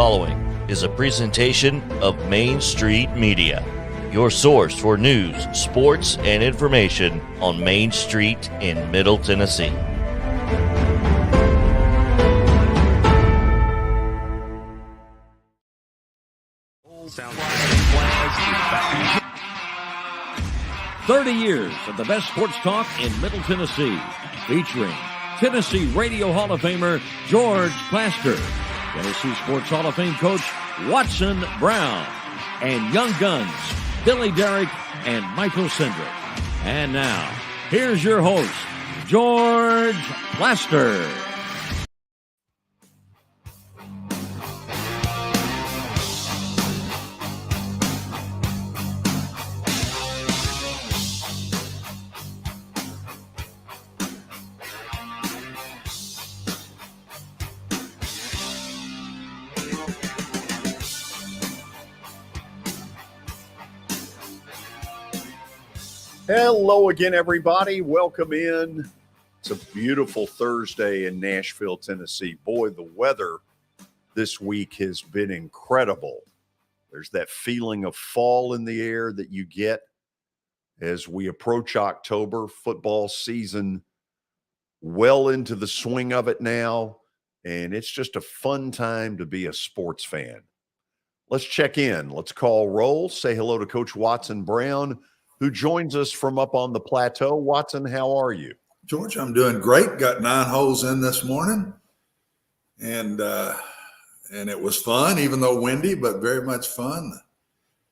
following is a presentation of Main Street Media, your source for news, sports, and information on Main Street in Middle Tennessee. Sounds 30 years of the best sports talk in Middle Tennessee, featuring Tennessee Radio Hall of Famer George Plaster, Tennessee Sports Hall of Fame coach Watson Brown, and Young Guns Billy Derrick and Michael Cindric. And now, here's your host, George Plaster. Hello again, everybody. Welcome in. It's a beautiful Thursday in Nashville, Tennessee. Boy, the weather this week has been incredible. There's that feeling of fall in the air that you get as we approach October. Football season well into the swing of it now, and it's just a fun time to be a sports fan. Let's check in. Let's call roll. Say hello to Coach Watson Brown, who joins us from up on the plateau. Watson, how are you? George, I'm doing great. Got 9 holes in this morning, and it was fun, even though windy, but very much fun.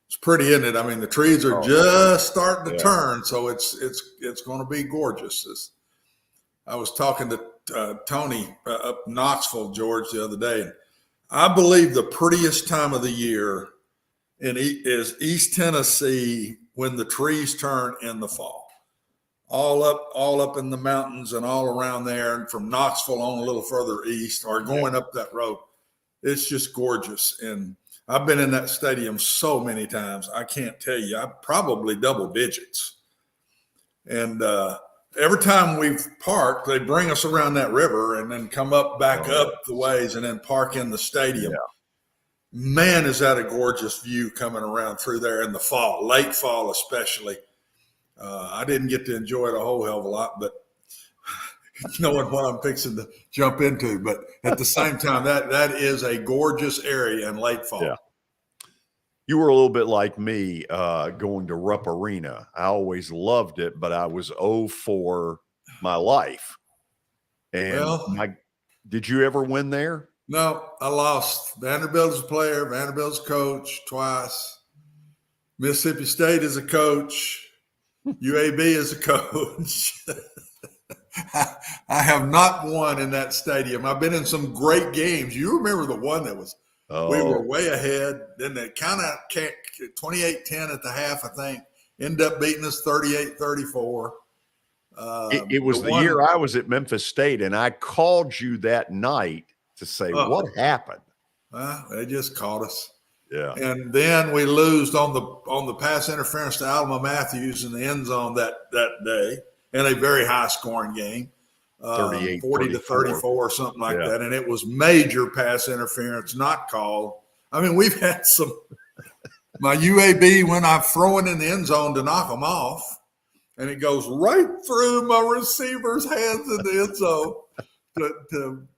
It's pretty, isn't it? I mean, the trees are just starting to turn, so it's going to be gorgeous. I was talking to Tony up Knoxville, George, the other day, and I believe the prettiest time of the year is East Tennessee when the trees turn in the fall, all up in the mountains and all around there, and from Knoxville on a little further east or going up that road. It's just gorgeous. And I've been in that stadium so many times. I can't tell you, I probably double digits. And every time we've parked, they bring us around that river and then come back up the ways and then park in the stadium. Yeah. Man, is that a gorgeous view coming around through there in the fall, late fall especially. I didn't get to enjoy it a whole hell of a lot, but knowing what I'm fixing to jump into. But at the same time, that is a gorgeous area in late fall. Yeah. You were a little bit like me going to Rupp Arena. I always loved it, but I was 0 for my life. And did you ever win there? No, I lost. Vanderbilt as a player, Vanderbilt's coach twice. Mississippi State as a coach, UAB as a coach. I have not won in that stadium. I've been in some great games. You remember the one that was we were way ahead. Then they kind of 28-10 at the half, I think. Ended up beating us 38-34. It was the year I was at Memphis State, and I called you that night to say what happened. Well, they just caught us. Yeah. And then we lose on the pass interference to Alma Matthews in the end zone that day in a very high scoring game. 40-34 or something like that. And it was major pass interference, not called. I mean, we've had some my UAB when I'm throwing in the end zone to knock them off, and it goes right through my receiver's hands in the end zone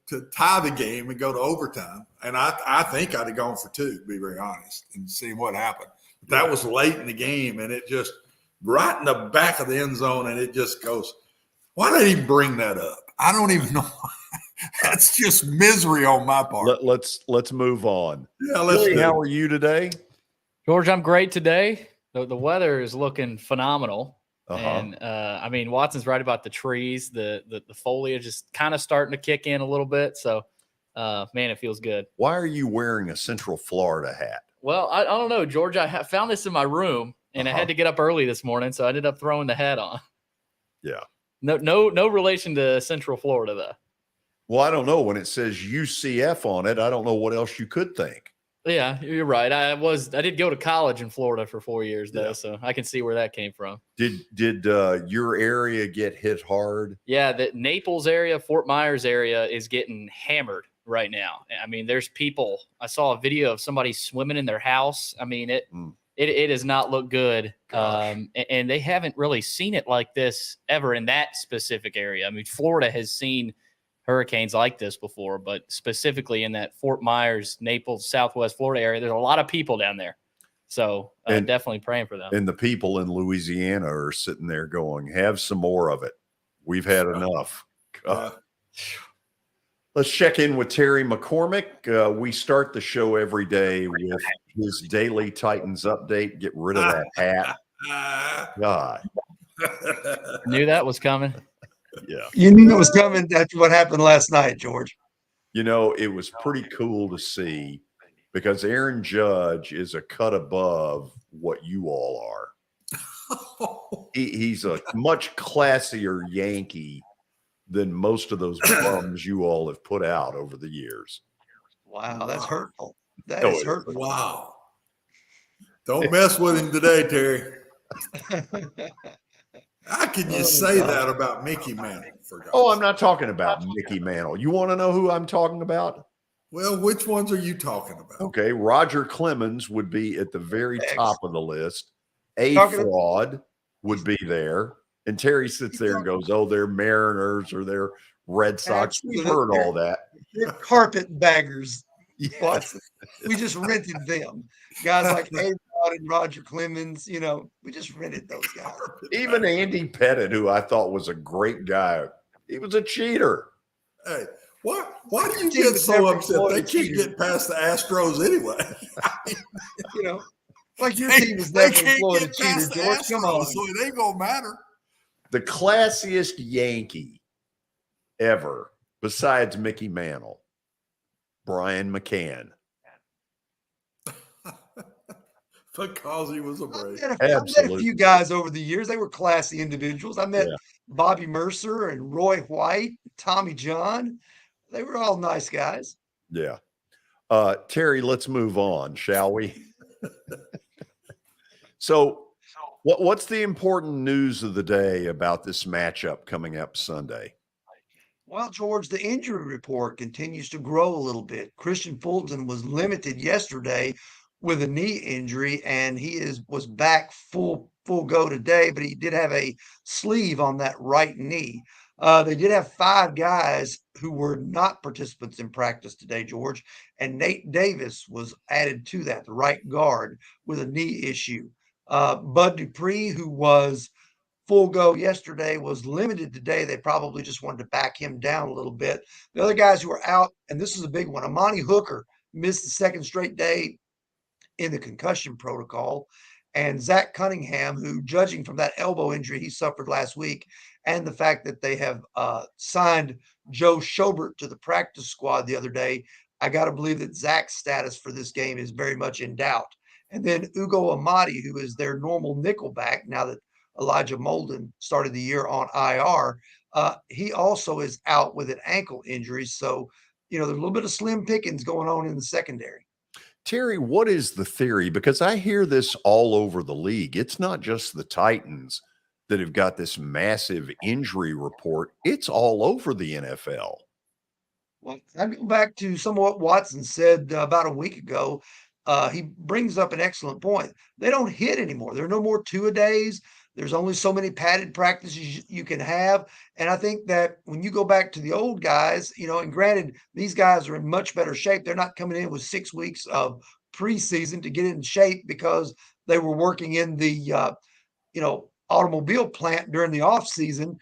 to tie the game and go to overtime. And I think I'd have gone for 2, to be very honest, and seen what happened. But that was late in the game, and it just right in the back of the end zone, and it just goes, why did he bring that up? I don't even know. That's just misery on my part. Let's move on. Yeah, let's Billy, how are you today? George, I'm great today. The weather is looking phenomenal. And I mean, Watson's right about the trees. The foliage is kind of starting to kick in a little bit. So, man, it feels good. Why are you wearing a Central Florida hat? Well, I don't know, George. I found this in my room, and I had to get up early this morning, so I ended up throwing the hat on. Yeah. No relation to Central Florida, though. Well, I don't know. When it says UCF on it, I don't know what else you could think. Yeah, you're right. I did go to college in Florida for 4 years though, so I can see where that came from. Did your area get hit hard? Yeah, the Naples area, Fort Myers area is getting hammered. right now. I mean, there's people. I saw a video of somebody swimming in their house. I mean, it does not look good. And they haven't really seen it like this ever in that specific area. I mean, Florida has seen hurricanes like this before, but specifically in that Fort Myers, Naples, Southwest Florida area, there's a lot of people down there. So definitely praying for them. And the people in Louisiana are sitting there going, have some more of it. We've had enough. Let's check in with Terry McCormick. We start the show every day with his daily Titans update. Get rid of that hat. God. Knew that was coming. Yeah. You knew it was coming. That's what happened last night, George. You know, it was pretty cool to see because Aaron Judge is a cut above what you all are. He's a much classier Yankee than most of those bums you all have put out over the years. Wow, that's hurtful. That is hurtful. Wow. Don't mess with him today, Terry. How can you say that about Mickey Mantle? I'm not talking about Mickey Mantle. You want to know who I'm talking about? Well, which ones are you talking about? Okay, Roger Clemens would be at the very top of the list. Fraud would be there. And Terry sits there and goes, they're Mariners or they're Red Sox. We've heard all that. They're carpetbaggers. Yeah. We just rented them. Guys like A-Rod and Roger Clemens, we just rented those guys. Even Andy Pettit, who I thought was a great guy, he was a cheater. Hey, why do you get so upset? They can't get past the Astros anyway. Like your team is never employed a cheater, George. Come on. So it ain't going to matter. The classiest Yankee ever, besides Mickey Mantle, Brian McCann. Because he was a brave. I met a few guys over the years. They were classy individuals. I met Bobby Mercer and Roy White, Tommy John. They were all nice guys. Yeah. Terry, let's move on, shall we? So what's the important news of the day about this matchup coming up Sunday? Well, George, the injury report continues to grow a little bit. Christian Fulton was limited yesterday with a knee injury, and he was back full go today, but he did have a sleeve on that right knee. They did have 5 guys who were not participants in practice today, George, and Nate Davis was added to that, the right guard, with a knee issue. Bud Dupree, who was full go yesterday, was limited today. They probably just wanted to back him down a little bit. The other guys who are out, and this is a big one, Amani Hooker missed the second straight day in the concussion protocol, and Zach Cunningham, who, judging from that elbow injury he suffered last week, and the fact that they have signed Joe Schobert to the practice squad the other day, I got to believe that Zach's status for this game is very much in doubt. And then Ugo Amadi, who is their normal nickelback, now that Elijah Molden started the year on IR, he also is out with an ankle injury. So, there's a little bit of slim pickings going on in the secondary. Terry, what is the theory? Because I hear this all over the league. It's not just the Titans that have got this massive injury report. It's all over the NFL. Well, I go back to some of what Watson said about a week ago. He brings up an excellent point. They don't hit anymore. There are no more two-a-days. There's only so many padded practices you can have. And I think that when you go back to the old guys, and granted, these guys are in much better shape. They're not coming in with 6 weeks of preseason to get in shape because they were working in the, automobile plant during the off season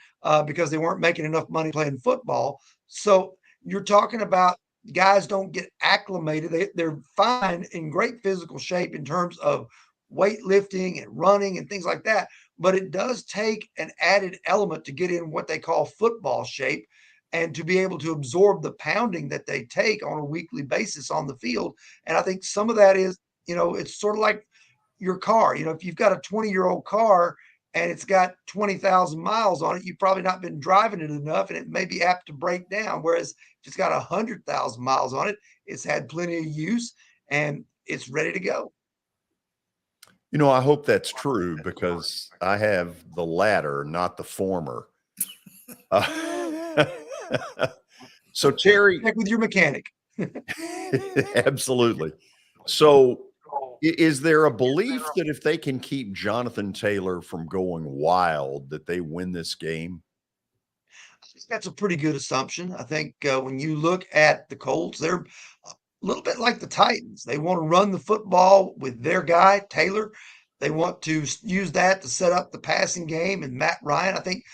because they weren't making enough money playing football. So you're talking about guys don't get acclimated. They're fine, in great physical shape in terms of weightlifting and running and things like that. But it does take an added element to get in what they call football shape and to be able to absorb the pounding that they take on a weekly basis on the field. And I think some of that is, it's sort of like your car. If you've got a 20-year-old car and it's got 20,000 miles on it, you've probably not been driving it enough, and it may be apt to break down. Whereas if it's got 100,000 miles on it, it's had plenty of use and it's ready to go. I hope that's true because I have the latter, not the former. So Terry, check with your mechanic. absolutely. So is there a belief that if they can keep Jonathan Taylor from going wild, that they win this game? I think that's a pretty good assumption. I think when you look at the Colts, they're a little bit like the Titans. They want to run the football with their guy, Taylor. They want to use that to set up the passing game. And Matt Ryan, I think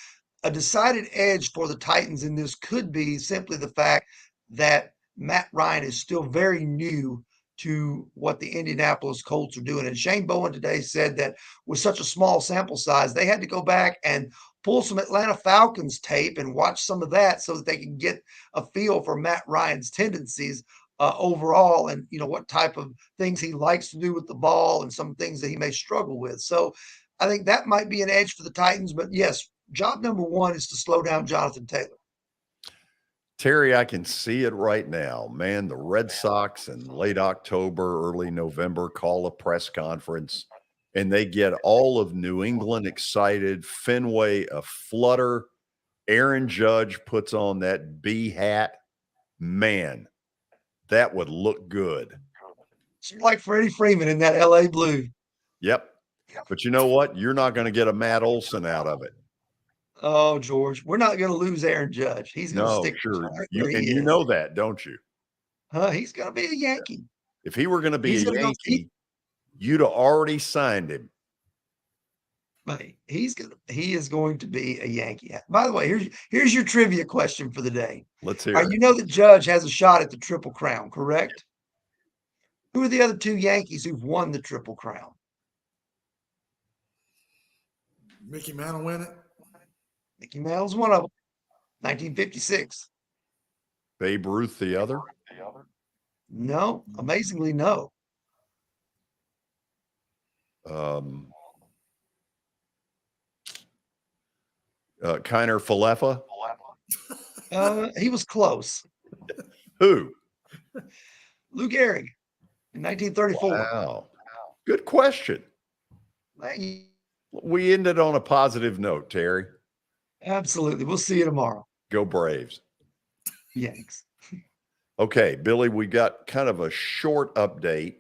a decided edge for the Titans in this could be simply the fact that Matt Ryan is still very new to what the Indianapolis Colts are doing. And Shane Bowen today said that with such a small sample size, they had to go back and pull some Atlanta Falcons tape and watch some of that so that they can get a feel for Matt Ryan's tendencies overall, and what type of things he likes to do with the ball and some things that he may struggle with. So I think that might be an edge for the Titans. But yes, job number one is to slow down Jonathan Taylor. Terry, I can see it right now. Man, the Red Sox in late October, early November call a press conference, and they get all of New England excited, Fenway aflutter. Aaron Judge puts on that B hat. Man, that would look good. It's like Freddie Freeman in that LA blue. Yep. But you know what? You're not going to get a Matt Olson out of it. Oh, George, we're not going to lose Aaron Judge. He's going to stick. Sure. Right You know that, don't you? He's going to be a Yankee. If he were going to be a Yankee, you'd have already signed him. He is going to be a Yankee. By the way, here's your trivia question for the day. Let's hear it. You know that Judge has a shot at the Triple Crown, correct? Who are the other two Yankees who've won the Triple Crown? Mickey Mantle win it? Mickey Mantle's one of them. 1956. Babe Ruth the other? No, amazingly no. Kiner Falefa? He was close. Who? Lou Gehrig in 1934. Wow. Good question. We ended on a positive note, Terry. Absolutely. We'll see you tomorrow. Go Braves. Yanks. Okay, Billy, we got kind of a short update.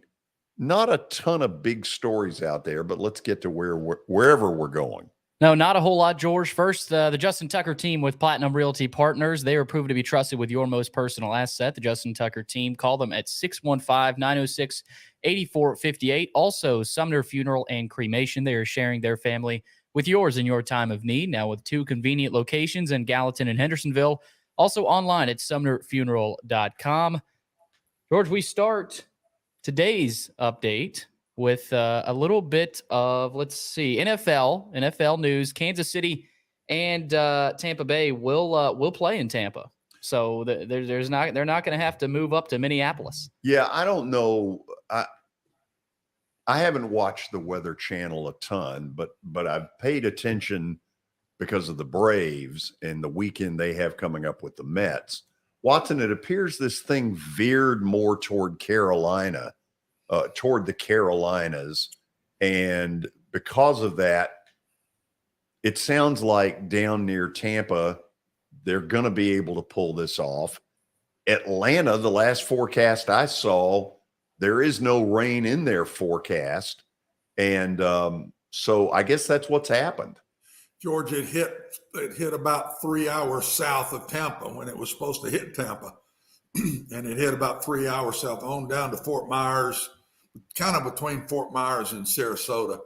Not a ton of big stories out there, but let's get to wherever we're going. No, not a whole lot, George. First, the Justin Tucker team with Platinum Realty Partners. They are proven to be trusted with your most personal asset. The Justin Tucker team. Call them at 615-906-8458. Also, Sumner Funeral and Cremation. They are sharing their family with yours in your time of need. Now with 2 convenient locations in Gallatin and Hendersonville. Also online at sumnerfuneral.com. George, we start today's update with a little bit of, let's see, NFL news. Kansas City and Tampa Bay will play in Tampa, so they're not going to have to move up to Minneapolis. Yeah, I don't know. I haven't watched the Weather Channel a ton, but I've paid attention because of the Braves and the weekend they have coming up with the Mets. Watson, it appears this thing veered more toward Carolina. Toward the Carolinas. And because of that, it sounds like down near Tampa, they're going to be able to pull this off. Atlanta, the last forecast I saw, there is no rain in their forecast. And so I guess that's what's happened. George, it hit about 3 hours south of Tampa when it was supposed to hit Tampa. And it hit about 3 hours south on down to Fort Myers, kind of between Fort Myers and Sarasota.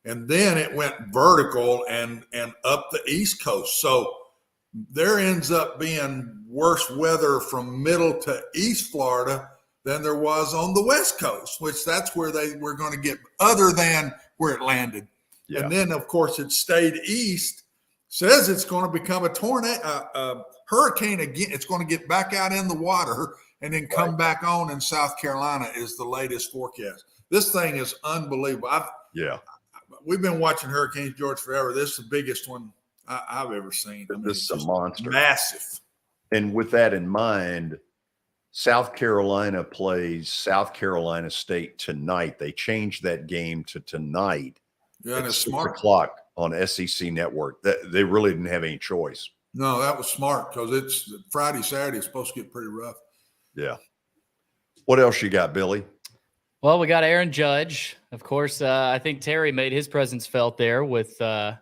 And then it went vertical and up the East Coast. So there ends up being worse weather from middle to East Florida than there was on the West Coast, which that's where they were going to get, other than where it landed. Yeah. And then, of course, it stayed east. Says it's going to become a tornado, hurricane again. It's going to get back out in the water and then come back on in South Carolina is the latest forecast. This thing is unbelievable. We've been watching hurricanes, George, forever. This is the biggest one I've ever seen. I mean, this is a monster. Massive. And with that in mind, South Carolina plays South Carolina State tonight. They changed that game to tonight. Yeah, and at it's 6 smart. o'clock on SEC Network. They really didn't have any choice. No, that was smart because it's Friday, Saturday. It's supposed to get pretty rough. Yeah. What else you got, Billy? Well, we got Aaron Judge. Of course, I think Terry made his presence felt there with the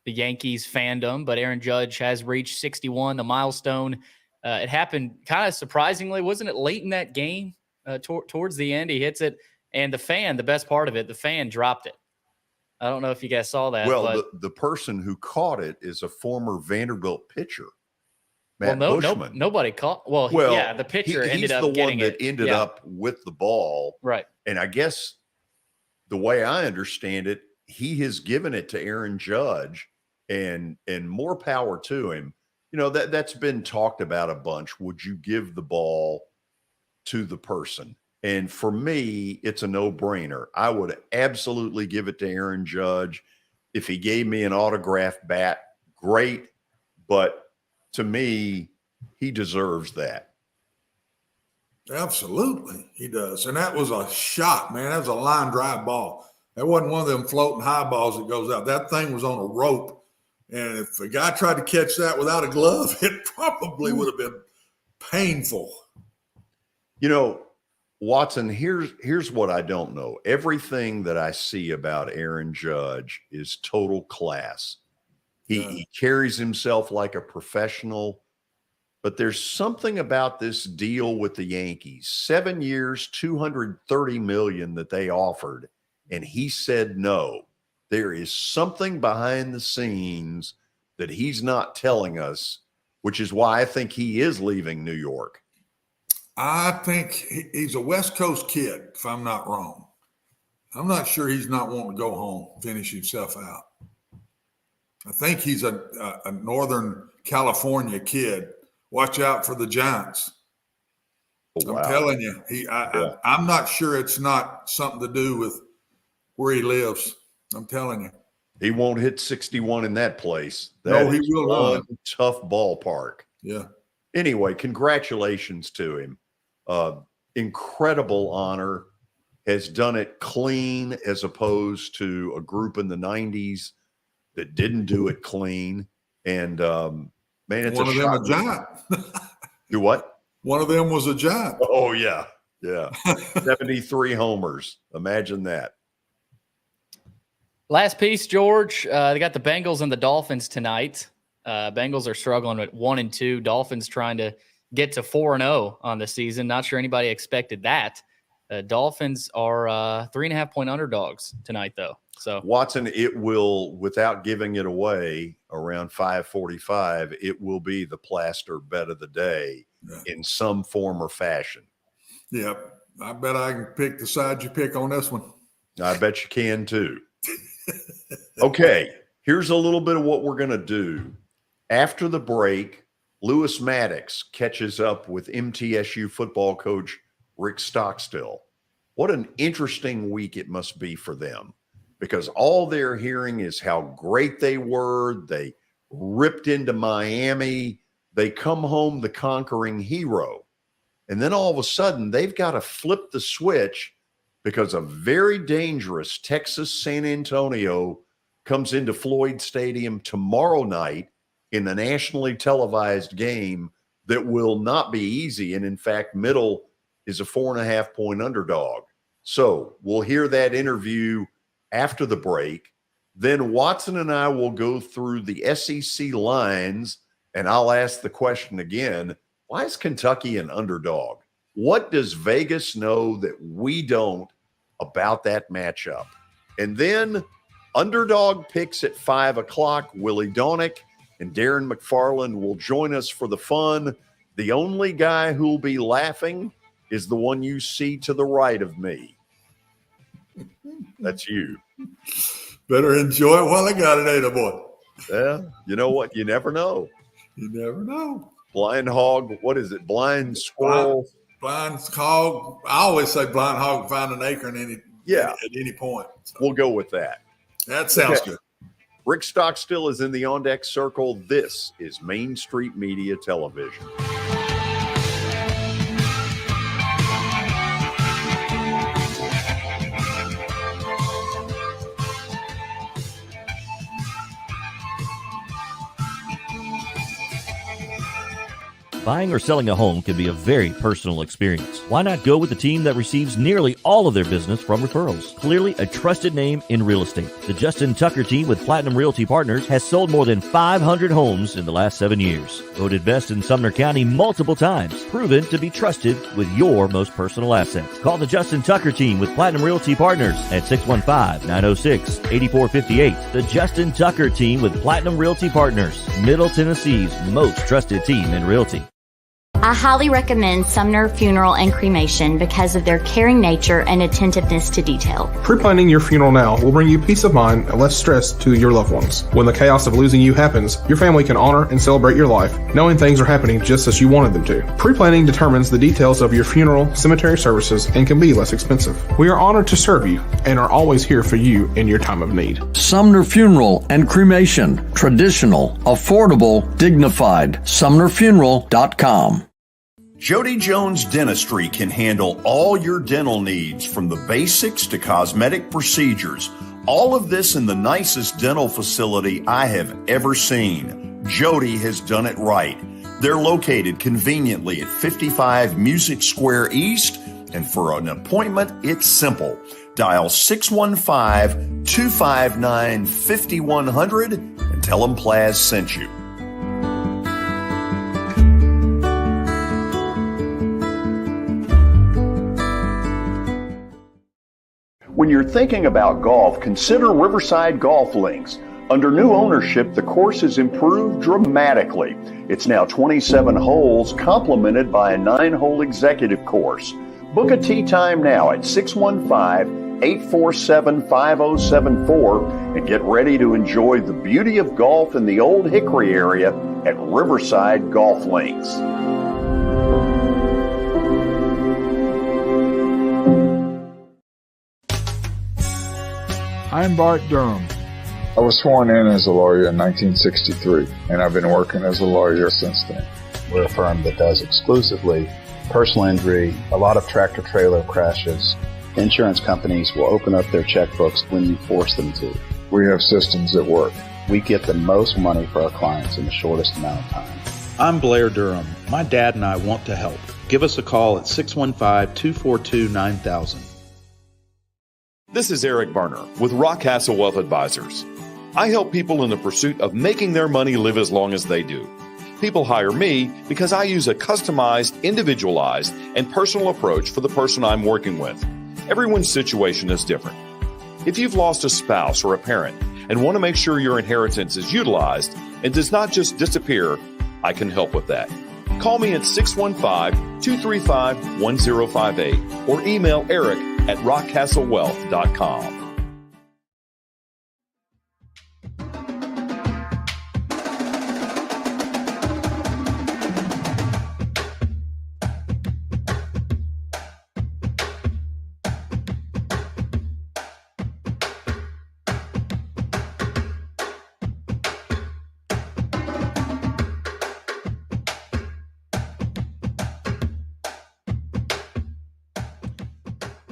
Yankees fandom, but Aaron Judge has reached 61, the milestone. It happened kind of surprisingly. Wasn't it late in that game? Towards the end, he hits it, and the best part of it, the fan dropped it. I don't know if you guys saw that. Well, but the person who caught it is a former Vanderbilt pitcher, Matt Bushman. Nobody caught. Well, yeah, the pitcher ended up getting it. He's the one that ended up with the ball. Right. And I guess the way I understand it, he has given it to Aaron Judge, and more power to him. You know, that's been talked about a bunch. Would you give the ball to the person? And for me, it's a no-brainer. I would absolutely give it to Aaron Judge. If he gave me an autographed bat, great. But to me, he deserves that. Absolutely, he does. And that was a shot, man. That was a line drive ball. That wasn't one of them floating high balls that goes out. That thing was on a rope. And if a guy tried to catch that without a glove, it probably would have been painful. You know, Watson, here's what I don't know. Everything that I see about Aaron Judge is total class. He carries himself like a professional, but there's something about this deal with the Yankees. 7 years, $230 million that they offered, and he said no. There is something behind the scenes that he's not telling us, which is why I think he is leaving New York. I think he's a West Coast kid, if I'm not wrong. I'm not sure he's not wanting to go home, finish himself out. I think he's a Northern California kid. Watch out for the Giants. Oh, wow. I'm telling you, I'm not sure it's not something to do with where he lives. I'm telling you. He won't hit 61 in that place. No, he will not. Tough ballpark. Yeah. Anyway, congratulations to him. Incredible honor. Has done it clean as opposed to a group in the 90s that didn't do it clean. And, man, it's one of them a giant. Do what? One of them was a giant. Oh, yeah. Yeah. 73 homers. Imagine that. Last piece, George. They got the Bengals and the Dolphins tonight. Bengals are struggling at 1-2. Dolphins trying to get to 4-0 on the season. Not sure anybody expected that. Dolphins are 3.5-point underdogs tonight, though. So Watson, it will, without giving it away, around 5:45, it will be the plaster bet of the day in some form or fashion. Yep. I bet I can pick the side you pick on this one. I bet you can too. Okay, here's a little bit of what we're going to do. After the break, Lewis Maddox catches up with MTSU football coach Rick Stockstill. What an interesting week it must be for them, because all they're hearing is how great they were. They ripped into Miami. They come home the conquering hero. And then all of a sudden, they've got to flip the switch because a very dangerous Texas San Antonio comes into Floyd Stadium tomorrow night in the nationally televised game that will not be easy. And in fact, Middle is a 4.5-point underdog. So we'll hear that interview after the break. Then Watson and I will go through the SEC lines, and I'll ask the question again, why is Kentucky an underdog? What does Vegas know that we don't about that matchup? And then Underdog Picks at 5 o'clock. Willie Donick and Darren McFarland will join us for the fun. The only guy who'll be laughing is the one you see to the right of me. That's you. Better enjoy it while I got it, ain't I, boy? Yeah, you know what? You never know. You never know. Blind hog, what is it? Blind squirrel. Blind hog. I always say blind hog can find an acre at any point. So we'll go with that. That sounds good. Rick Stockstill is in the On Deck Circle. This is Main Street Media Television. Buying or selling a home can be a very personal experience. Why not go with the team that receives nearly all of their business from referrals? Clearly a trusted name in real estate. The Justin Tucker team with Platinum Realty Partners has sold more than 500 homes in the last 7 years. Voted best in Sumner County multiple times. Proven to be trusted with your most personal assets. Call the Justin Tucker team with Platinum Realty Partners at 615-906-8458. The Justin Tucker team with Platinum Realty Partners, Middle Tennessee's most trusted team in realty. I highly recommend Sumner Funeral and Cremation because of their caring nature and attentiveness to detail. Pre-planning your funeral now will bring you peace of mind and less stress to your loved ones. When the chaos of losing you happens, your family can honor and celebrate your life, knowing things are happening just as you wanted them to. Pre-planning determines the details of your funeral, cemetery services, and can be less expensive. We are honored to serve you and are always here for you in your time of need. Sumner Funeral and Cremation. Traditional, affordable, dignified. SumnerFuneral.com. Jody Jones Dentistry can handle all your dental needs, from the basics to cosmetic procedures. All of this in the nicest dental facility I have ever seen. Jody has done it right. They're located conveniently at 55 Music Square East, and for an appointment, it's simple. Dial 615-259-5100 and tell them Plaz sent you. When you're thinking about golf, consider Riverside Golf Links. Under new ownership, the course has improved dramatically. It's now 27 holes, complemented by a 9-hole executive course. Book a tee time now at 615-847-5074 and get ready to enjoy the beauty of golf in the Old Hickory area at Riverside Golf Links. I'm Bart Durham. I was sworn in as a lawyer in 1963, and I've been working as a lawyer since then. We're a firm that does exclusively personal injury, a lot of tractor-trailer crashes. Insurance companies will open up their checkbooks when you force them to. We have systems that work. We get the most money for our clients in the shortest amount of time. I'm Blair Durham. My dad and I want to help. Give us a call at 615-242-9000. This is Eric Berner with Rockcastle Wealth Advisors. I help people in the pursuit of making their money live as long as they do. People hire me because I use a customized, individualized, and personal approach for the person I'm working with. Everyone's situation is different. If you've lost a spouse or a parent and want to make sure your inheritance is utilized and does not just disappear, I can help with that. Call me at 615-235-1058 or email Eric at rockcastlewealth.com.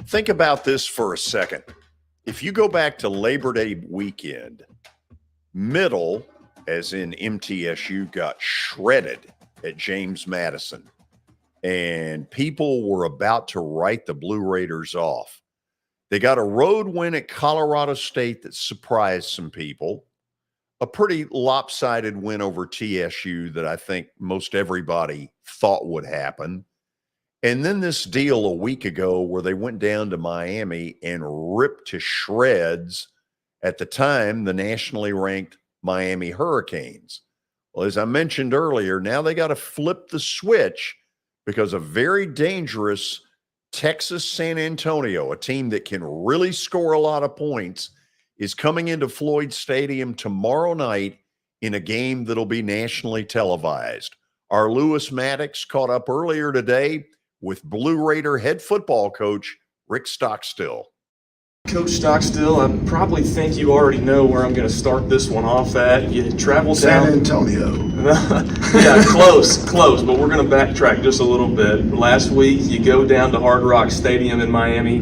Think about this for a second. If you go back to Labor Day weekend, Middle, as in MTSU, got shredded at James Madison, and people were about to write the Blue Raiders off. They got a road win at Colorado State that surprised some people, a pretty lopsided win over TSU that I think most everybody thought would happen. And then this deal a week ago where they went down to Miami and ripped to shreds, at the time, the nationally ranked Miami Hurricanes. Well, as I mentioned earlier, now they got to flip the switch because a very dangerous Texas San Antonio, a team that can really score a lot of points, is coming into Floyd Stadium tomorrow night in a game that'll be nationally televised. Our Lewis Maddox caught up earlier today with Blue Raider head football coach Rick Stockstill. Coach Stockstill, I probably think you already know where I'm going to start this one off at. You travel down San Antonio. Yeah, close, but we're going to backtrack just a little bit. Last week, you go down to Hard Rock Stadium in Miami.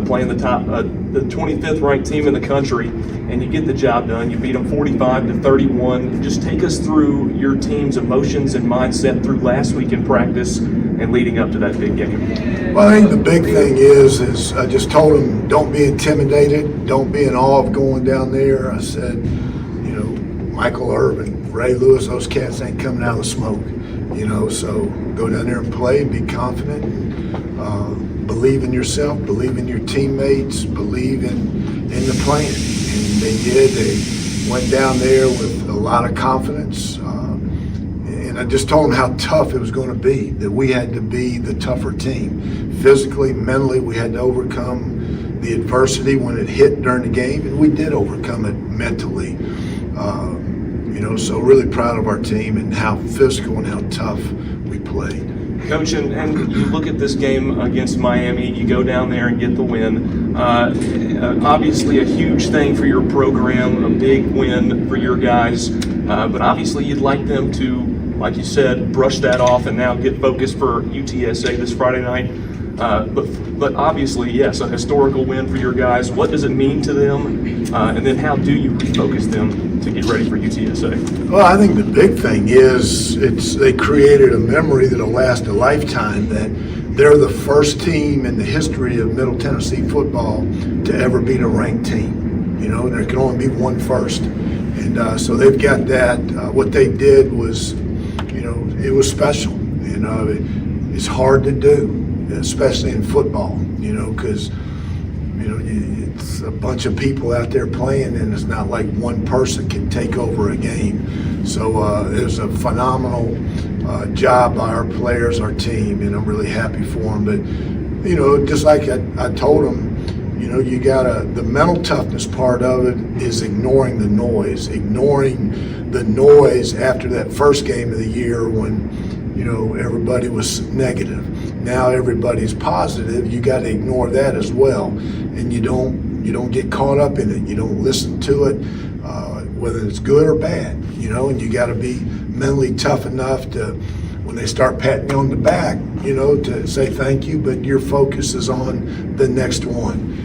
playing the 25th ranked team in the country, and you get the job done. You beat them 45-31. Just take us through your team's emotions and mindset through last week in practice and leading up to that big game. Well, I think the big thing is I just told them, don't be intimidated, don't be in awe of going down there. I said, Michael Irvin, Ray Lewis, those cats ain't coming out of the smoke, so go down there and play, be confident, and believe in yourself, believe in your teammates, believe in the plan. And they did. They went down there with a lot of confidence. And I just told them how tough it was going to be, that we had to be the tougher team. Physically, mentally, we had to overcome the adversity when it hit during the game, and we did overcome it mentally. So really proud of our team and how physical and how tough we played. Coach, and you look at this game against Miami, you go down there and get the win. Obviously a huge thing for your program, a big win for your guys, but obviously you'd like them to, like you said, brush that off and now get focused for UTSA this Friday night. But obviously, yes, a historical win for your guys. What does it mean to them? And then how do you refocus them to get ready for UTSA? Well, I think the big thing is they created a memory that'll last a lifetime, that they're the first team in the history of Middle Tennessee football to ever beat a ranked team. There can only be one first. And so they've got that. What they did was, it was special. It's hard to do, especially in football, because, it's a bunch of people out there playing, and it's not like one person can take over a game. So it was a phenomenal job by our players, our team, and I'm really happy for them. But, just like I told them, you the mental toughness part of it is ignoring the noise after that first game of the year when, everybody was negative. Now everybody's positive. You got to ignore that as well, and you don't get caught up in it. You don't listen to it, whether it's good or bad. And you got to be mentally tough enough to, when they start patting you on the back, to say thank you, but your focus is on the next one.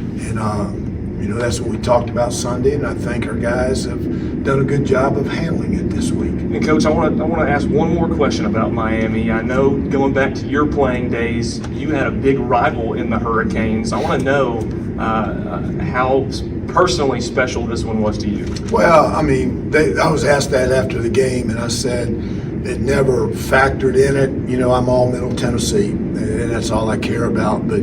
And that's what we talked about Sunday, and I think our guys have done a good job of handling it this week. And Coach, I want to ask one more question about Miami. I know going back to your playing days, you had a big rival in the Hurricanes. I want to know how personally special this one was to you. Well, I was asked that after the game, and I said it never factored in it. I'm all Middle Tennessee, and that's all I care about. But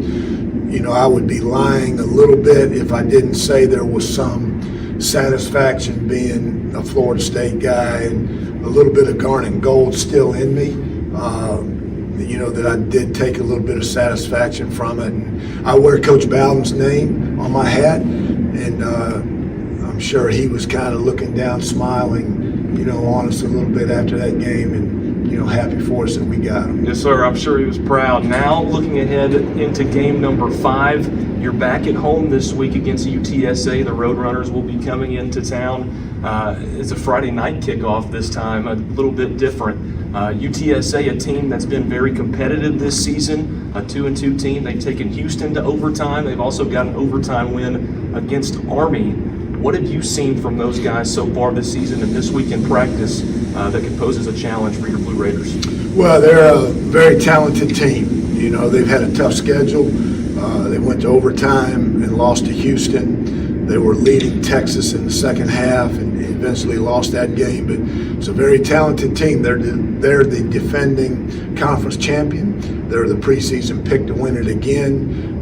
I would be lying a little bit if I didn't say there was some satisfaction being a Florida State guy and a little bit of garnet and gold still in me. That I did take a little bit of satisfaction from it. And I wear Coach Bowden's name on my hat, and I'm sure he was kind of looking down, smiling, on us a little bit after that game, and happy for us that we got him. Yes, sir. I'm sure he was proud. Now, looking ahead into game number 5, you're back at home this week against UTSA. The Roadrunners will be coming into town. It's a Friday night kickoff this time, a little bit different. UTSA, a team that's been very competitive this season, a 2-2 team. They've taken Houston to overtime. They've also got an overtime win against Army. What have you seen from those guys so far this season and this week in practice that could pose as a challenge for your Blue Raiders? Well, they're a very talented team. They've had a tough schedule. They went to overtime and lost to Houston. They were leading Texas in the second half and eventually lost that game. But it's a very talented team. They're the defending conference champion. They're the preseason pick to win it again.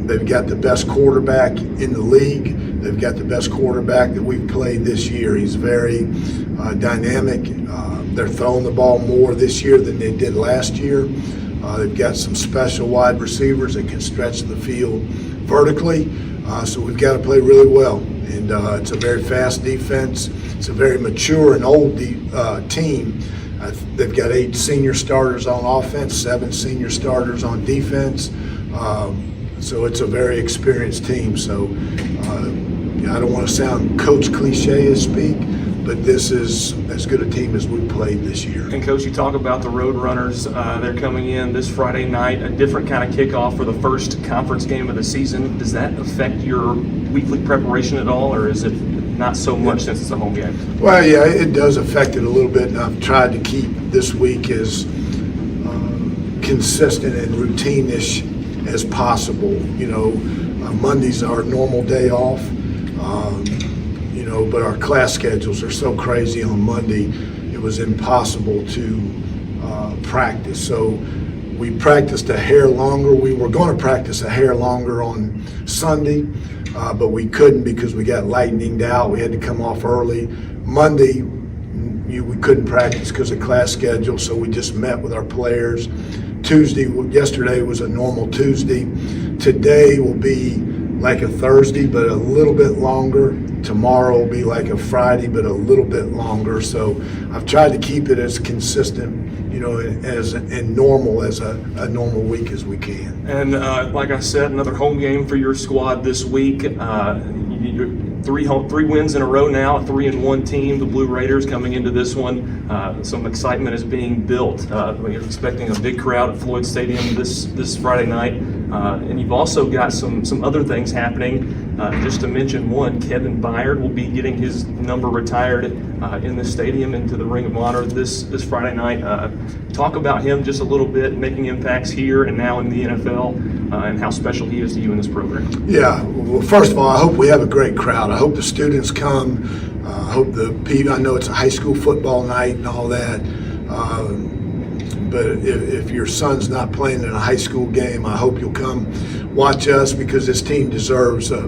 They've got the best quarterback in the league. They've got the best quarterback that we've played this year. He's very dynamic. They're throwing the ball more this year than they did last year. They've got some special wide receivers that can stretch the field vertically. So we've got to play really well. And it's a very fast defense. It's a very mature and old team. They've got 8 senior starters on offense, 7 senior starters on defense. So it's a very experienced team. So I don't want to sound coach cliche as speak, but this is as good a team as we played this year. And Coach, you talk about the Road Runners. They're coming in this Friday night, a different kind of kickoff for the first conference game of the season. Does that affect your weekly preparation at all, or is it not so much since it's a home game? Well, yeah, it does affect it a little bit, and I've tried to keep this week as consistent and routine-ish as possible. Monday's our normal day off, but our class schedules are so crazy on Monday, it was impossible to practice. So we practiced a hair longer. We were going to practice a hair longer on Sunday, but we couldn't because we got lightninged out. We had to come off early. Monday, we couldn't practice because of class schedule, so we just met with our players. Yesterday was a normal Tuesday. Today will be like a Thursday, but a little bit longer. Tomorrow will be like a Friday, but a little bit longer. So I've tried to keep it as consistent, and normal as a normal week as we can. And like I said, another home game for your squad this week. Three wins in a row now, a 3-1 team. The Blue Raiders coming into this one. Some excitement is being built. You're expecting a big crowd at Floyd Stadium this Friday night. And you've also got some other things happening. Just to mention one, Kevin Byard will be getting his number retired in the stadium into the Ring of Honor this Friday night. Talk about him just a little bit, making impacts here and now in the NFL, and how special he is to you in this program. Yeah, well, first of all, I hope we have a great crowd. I hope the students come. I hope I know it's a high school football night and all that. But if your son's not playing in a high school game, I hope you'll come watch us because this team deserves a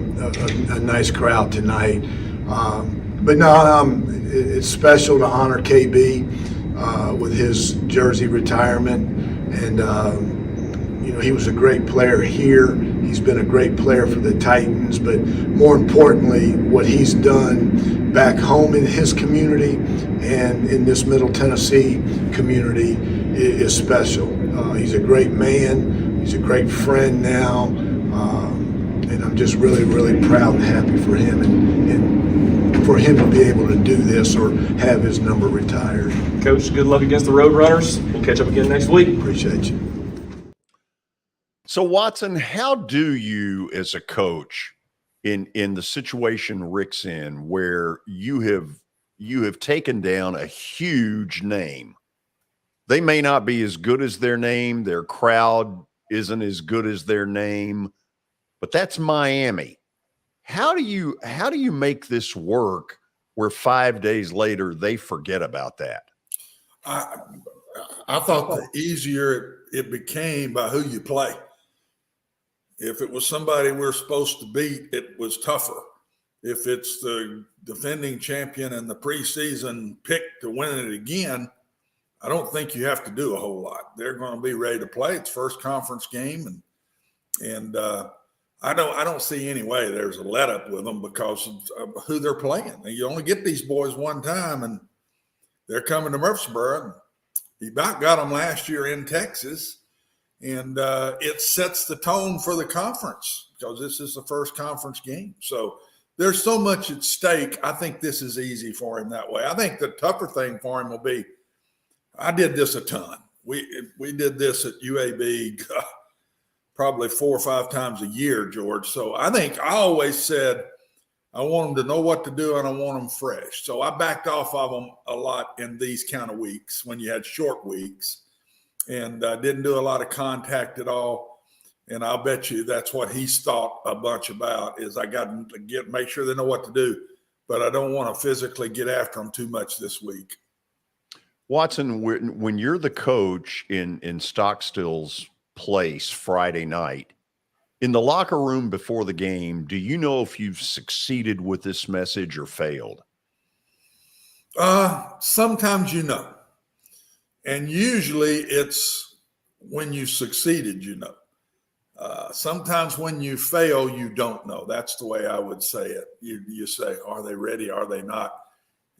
nice crowd tonight. But no, it's special to honor KB with his jersey retirement. And, he was a great player here. He's been a great player for the Titans. But more importantly, what he's done back home in his community and in this Middle Tennessee community is special. He's a great man. He's a great friend now. And I'm just really, really proud and happy for him and for him to be able to do this or have his number retired. Coach, good luck against the Road Runners. We'll catch up again next week. Appreciate you. So, Watson, how do you as a coach in the situation Rick's in where you have taken down a huge name? They may not be as good as their name. Their crowd isn't as good as their name, but that's Miami. How do you make this work where 5 days later they forget about that? I thought the easier it became by who you play. If it was somebody we're supposed to beat, it was tougher. If it's the defending champion and the preseason pick to win it again, I don't think you have to do a whole lot. They're going to be ready to play. It's first conference game, and I don't see any way there's a let up with them because of who they're playing. You only get these boys one time, and they're coming to Murfreesboro. He about got them last year in Texas, and it sets the tone for the conference because this is the first conference game. So there's so much at stake. I think this is easy for him that way. I think the tougher thing for him will be, I did this a ton. We did this at UAB probably 4 or 5 times a year, George. So I think I always said I want them to know what to do and I want them fresh. So I backed off of them a lot in these kind of weeks when you had short weeks, and didn't do a lot of contact at all. And I'll bet you that's what he's thought a bunch about is I got to make sure they know what to do, but I don't want to physically get after them too much this week. Watson, when you're the coach in Stockstill's place Friday night, in the locker room before the game, do you know if you've succeeded with this message or failed? Sometimes you know. And usually it's when you succeeded, you know. Sometimes when you fail, you don't know. That's the way I would say it. You say, are they ready? Are they not?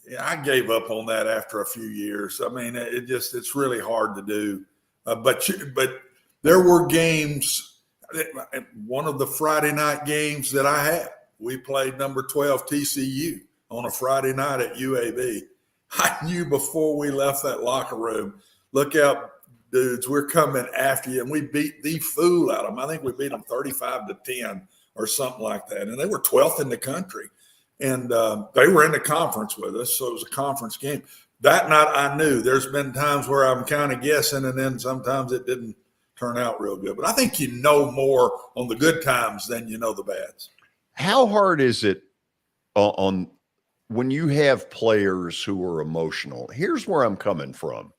Yeah, I gave up on that after a few years. I mean, it's really hard to do. But there were games. One of the Friday night games that I had, we played number 12 TCU on a Friday night at UAB. I knew before we left that locker room, look out, dudes, we're coming after you. And we beat the fool out of them. I think we beat them 35-10 or something like that. And they were 12th in the country. And they were in the conference with us, so it was a conference game. That night I knew. There's been times where I'm kind of guessing, and then sometimes it didn't turn out real good. But I think you know more on the good times than you know the bads. How hard is it on when you have players who are emotional? Here's where I'm coming from.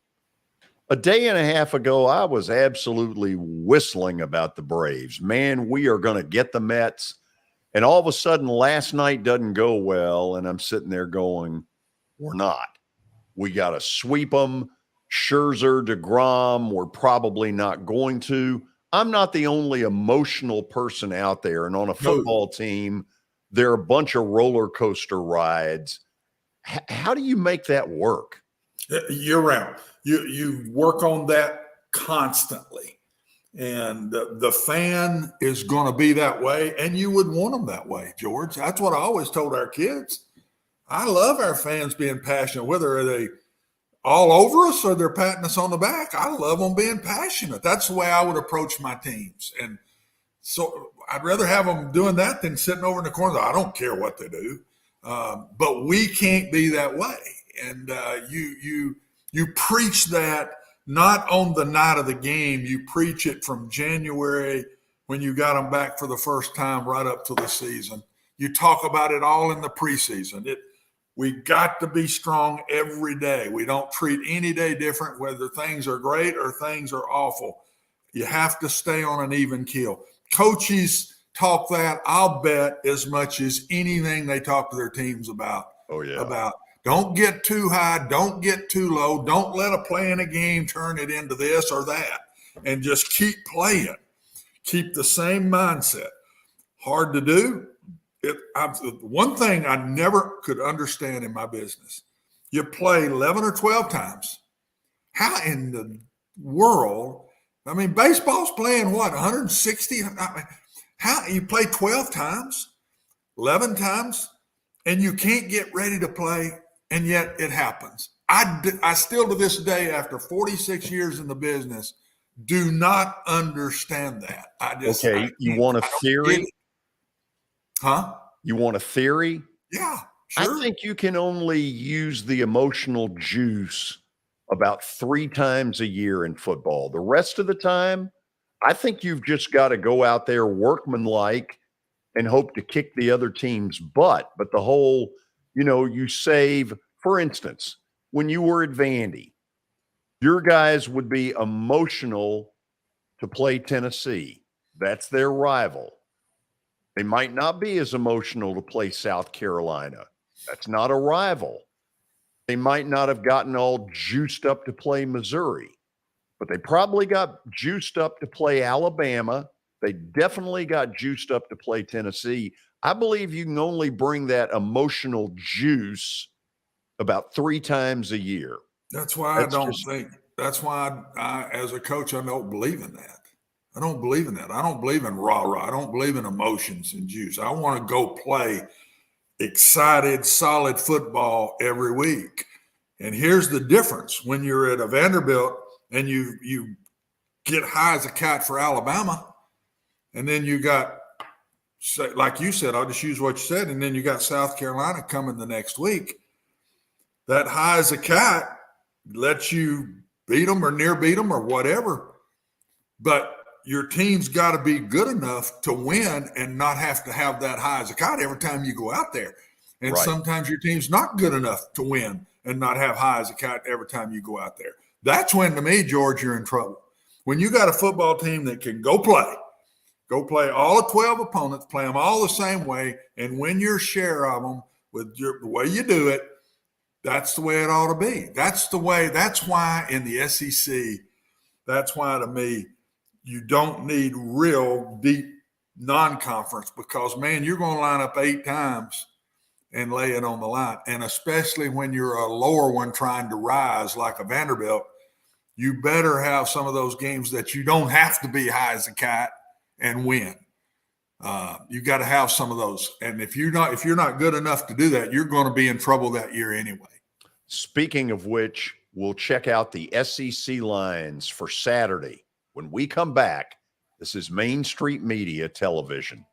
A day and a half ago, I was absolutely whistling about the Braves. Man, we are going to get the Mets. And all of a sudden, last night doesn't go well, and I'm sitting there going, we're not. We got to sweep them. Scherzer, DeGrom, we're probably not going to. I'm not the only emotional person out there. And on a football team, there are a bunch of roller coaster rides. How do you make that work? Year round. You work on that constantly. And the fan is going to be that way, and you would want them that way, George. That's what I always told our kids. I love our fans being passionate, whether they all over us or they're patting us on the back. I love them being passionate. That's the way I would approach my teams. And so I'd rather have them doing that than sitting over in the corner. I don't care what they do. But we can't be that way. And you preach that not on the night of the game. You preach it from January when you got them back for the first time right up to the season. You talk about it all in the preseason. We got to be strong every day. We don't treat any day different, whether things are great or things are awful. You have to stay on an even keel. Coaches talk that, I'll bet, as much as anything they talk to their teams about. Oh, yeah. About don't get too high, don't get too low, don't let a play in a game turn it into this or that, and just keep playing. Keep the same mindset. Hard to do. One thing I never could understand in my business, you play 11 or 12 times. How in the world? I mean, baseball's playing what, 160? How you play 12 times, 11 times, and you can't get ready to play, and yet it happens. I still to this day, after 46 years in the business, do not understand that. You want a theory? Huh? You want a theory? Yeah, sure. I think you can only use the emotional juice about 3 times a year in football. The rest of the time, I think you've just got to go out there workmanlike and hope to kick the other team's butt. But the whole, you save, for instance, when you were at Vandy, your guys would be emotional to play Tennessee. That's their rival. They might not be as emotional to play South Carolina. That's not a rival. They might not have gotten all juiced up to play Missouri, but they probably got juiced up to play Alabama. They definitely got juiced up to play Tennessee. I believe you can only bring that emotional juice about 3 times a year. That's why that's why I, as a coach, I don't believe in that. I don't believe in that. I don't believe in rah-rah. I don't believe in emotions and juice. I want to go play excited, solid football every week. And here's the difference. When you're at a Vanderbilt and you get high as a kite for Alabama, and then you got, like you said, I'll just use what you said, and then you got South Carolina coming the next week. That high as a kite lets you beat them or near beat them or whatever. But your team's got to be good enough to win and not have to have that high as a kite every time you go out there. And sometimes your team's not good enough to win and not have high as a kite every time you go out there. That's when, to me, George, you're in trouble. When you got a football team that can go play all 12 opponents, play them all the same way, and win your share of them with the way you do it, that's the way it ought to be. That's why in the SEC, that's why to me, you don't need real deep non-conference because, man, you're going to line up 8 times and lay it on the line. And especially when you're a lower one trying to rise like a Vanderbilt, you better have some of those games that you don't have to be high as a kite and win. You've got to have some of those. And if you're not good enough to do that, you're going to be in trouble that year anyway. Speaking of which, we'll check out the SEC lines for Saturday. When we come back, this is Main Street Media Television.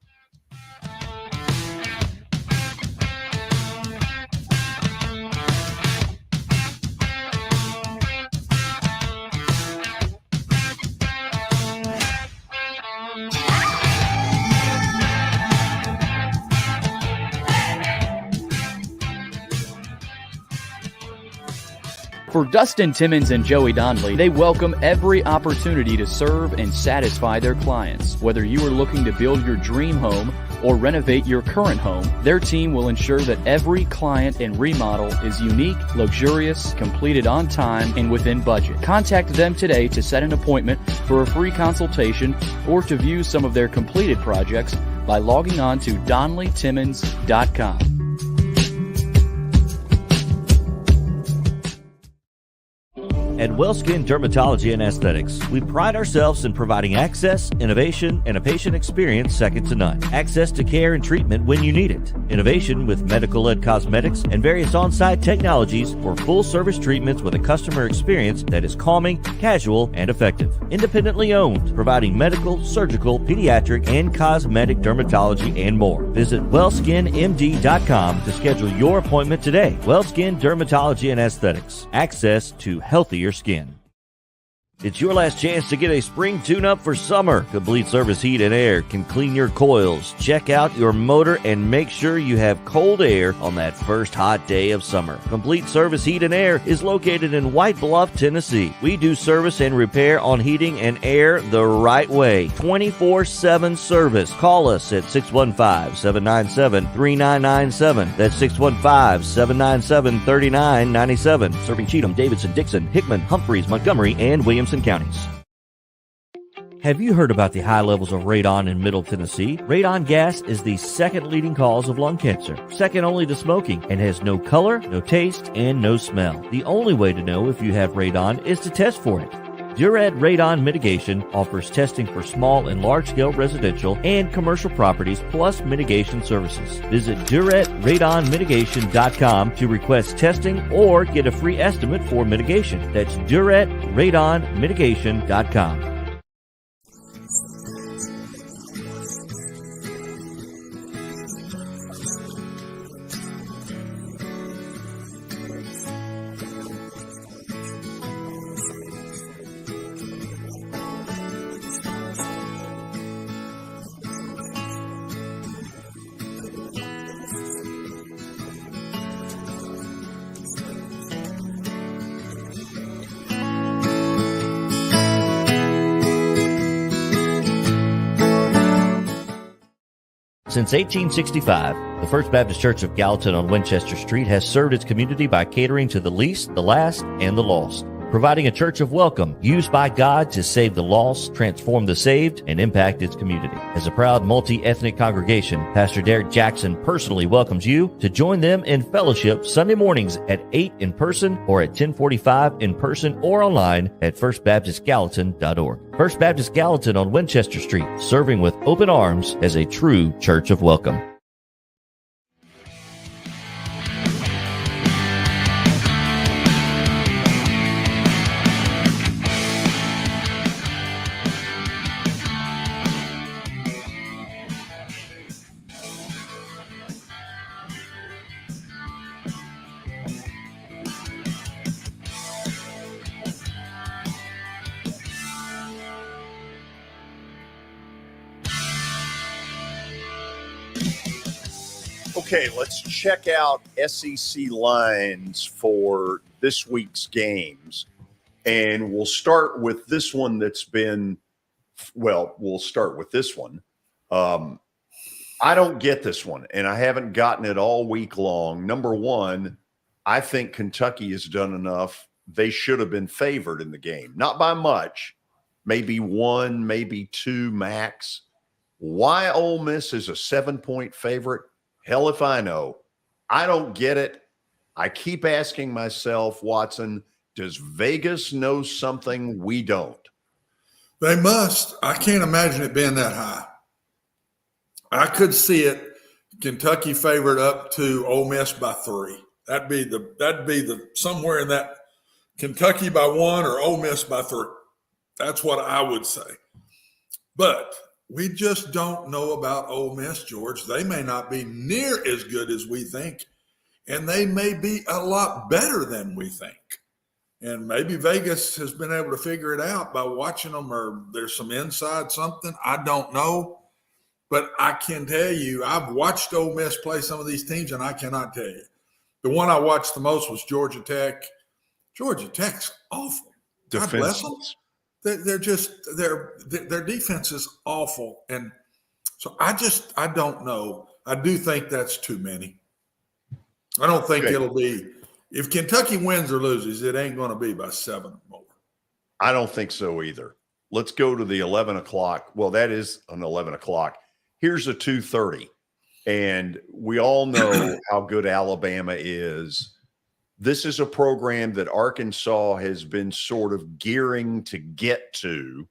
For Dustin Timmons and Joey Donnelly, they welcome every opportunity to serve and satisfy their clients. Whether you are looking to build your dream home or renovate your current home, their team will ensure that every client and remodel is unique, luxurious, completed on time, and within budget. Contact them today to set an appointment for a free consultation or to view some of their completed projects by logging on to DonnellyTimmons.com. At WellSkin Dermatology and Aesthetics, we pride ourselves in providing access, innovation, and a patient experience second to none. Access to care and treatment when you need it. Innovation with medical-led cosmetics and various on-site technologies for full-service treatments with a customer experience that is calming, casual, and effective. Independently owned, providing medical, surgical, pediatric, and cosmetic dermatology and more. Visit WellSkinMD.com to schedule your appointment today. WellSkin Dermatology and Aesthetics. Access to healthier skin. It's your last chance to get a spring tune-up for summer. Complete Service Heat and Air can clean your coils, check out your motor, and make sure you have cold air on that first hot day of summer. Complete Service Heat and Air is located in White Bluff, Tennessee. We do service and repair on heating and air the right way. 24/7 service. Call us at 615-797-3997. That's 615-797-3997. Serving Cheatham, Davidson, Dixon, Hickman, Humphreys, Montgomery, and Williamson counties. Have you heard about the high levels of radon in Middle Tennessee? Radon gas is the second leading cause of lung cancer, second only to smoking, and has no color, no taste, and no smell. The only way to know if you have radon is to test for it. Duret Radon Mitigation offers testing for small and large-scale residential and commercial properties, plus mitigation services. Visit DuretRadonMitigation.com to request testing or get a free estimate for mitigation. That's DuretRadonMitigation.com. Since 1865, the First Baptist Church of Gallatin on Winchester Street has served its community by catering to the least, the last, and the lost, providing a church of welcome used by God to save the lost, transform the saved, and impact its community. As a proud multi-ethnic congregation, Pastor Derek Jackson personally welcomes you to join them in fellowship Sunday mornings at 8 in person or at 1045 in person or online at firstbaptistgallatin.org. First Baptist Gallatin on Winchester Street, serving with open arms as a true church of welcome. Okay, let's check out SEC lines for this week's games. And we'll start with this one that's been, well, we'll start with this one. I don't get this one, and I haven't gotten it all week long. Number one, I think Kentucky has done enough. They should have been favored in the game. Not by much, maybe one, maybe two max. Why Ole Miss is a 7-point favorite? Hell if I know. I don't get it. I keep asking myself, Watson, does Vegas know something we don't? They must. I can't imagine it being that high. I could see it. Kentucky favored up to Ole Miss by 3. That'd be the somewhere in that Kentucky by 1 or Ole Miss by 3. That's what I would say. But we just don't know about Ole Miss, George. They may not be near as good as we think, and they may be a lot better than we think. And maybe Vegas has been able to figure it out by watching them, or there's some inside something. I don't know. But I can tell you, I've watched Ole Miss play some of these teams, and I cannot tell you. The one I watched the most was Georgia Tech. Georgia Tech's awful. God bless them. They're just their defense is awful, and so I don't know. I do think that's too many. I don't think it'll be. If Kentucky wins or loses, it ain't going to be by 7 or more. I don't think so either. Let's go to the 11 o'clock. Well, that is an 11 o'clock. Here's a 2:30. And we all know how good Alabama is. This is a program that Arkansas has been sort of gearing to get to,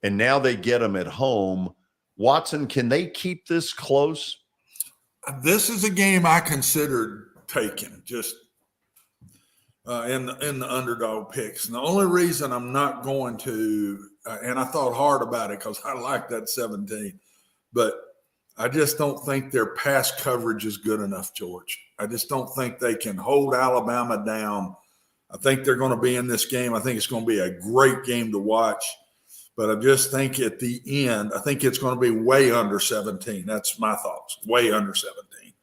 and now they get them at home. Watson, can they keep this close? This is a game I considered taking just in the underdog picks. And the only reason I'm not going to, and I thought hard about it because I like that 17, but I just don't think their pass coverage is good enough, George. I just don't think they can hold Alabama down. I think they're going to be in this game. I think it's going to be a great game to watch. But I just think at the end, I think it's going to be way under 17. That's my thoughts, way under 17.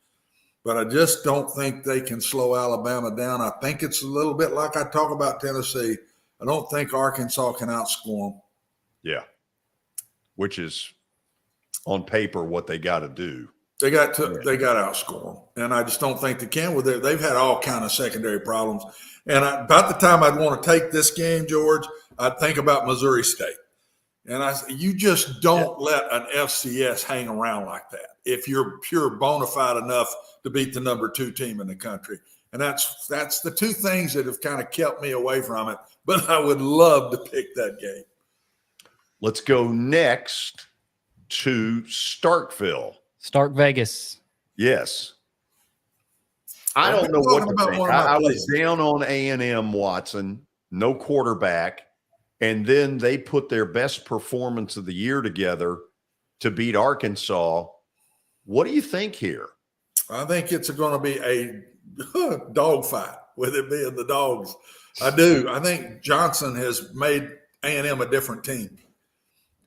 But I just don't think they can slow Alabama down. I think it's a little bit like I talk about Tennessee. I don't think Arkansas can outscore them. Yeah, which is on paper what they got to do. They got to outscore them, and I just don't think they can. With it, they've had all kind of secondary problems. And about the time I'd want to take this game, George, I'd think about Missouri State. And you just don't let an FCS hang around like that if you're pure bona fide enough to beat the number 2 team in the country. And that's the two things that have kind of kept me away from it. But I would love to pick that game. Let's go next to Starkville. Stark Vegas. Yes. I don't know what to think. I was down on A&M, Watson, no quarterback. And then they put their best performance of the year together to beat Arkansas. What do you think here? I think it's going to be a dogfight, with it being the Dogs. I do. I think Johnson has made A&M a different team.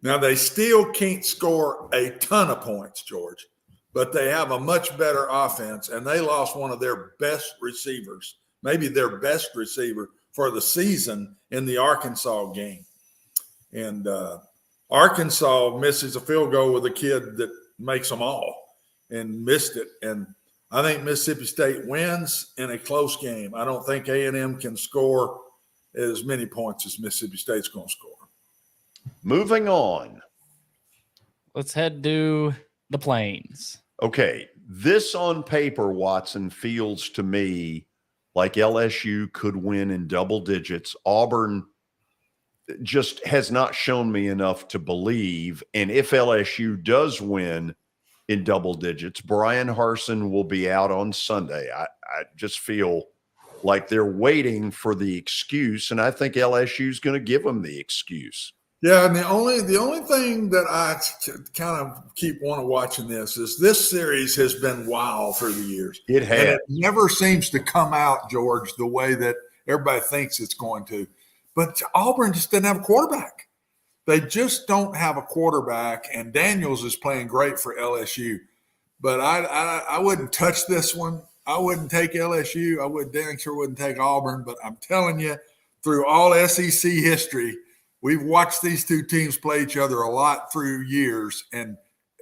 Now, they still can't score a ton of points, George, but they have a much better offense, and they lost one of their best receivers, maybe their best receiver for the season in the Arkansas game. And Arkansas misses a field goal with a kid that makes them all and missed it. And I think Mississippi State wins in a close game. I don't think A&M can score as many points as Mississippi State's going to score. Moving on. Let's head to the Plains. Okay. This on paper, Watson, feels to me like LSU could win in double digits. Auburn just has not shown me enough to believe. And if LSU does win in double digits, Brian Harsin will be out on Sunday. I just feel like they're waiting for the excuse, and I think LSU is going to give them the excuse. Yeah, and the only thing that I kind of keep wanting to watch in this is this series has been wild through the years. It has. And it never seems to come out, George, the way that everybody thinks it's going to. But Auburn just didn't have a quarterback. They just don't have a quarterback, and Daniels is playing great for LSU. But I wouldn't touch this one. I wouldn't take LSU. Dang sure wouldn't take Auburn. But I'm telling you, through all SEC history, we've watched these two teams play each other a lot through years, and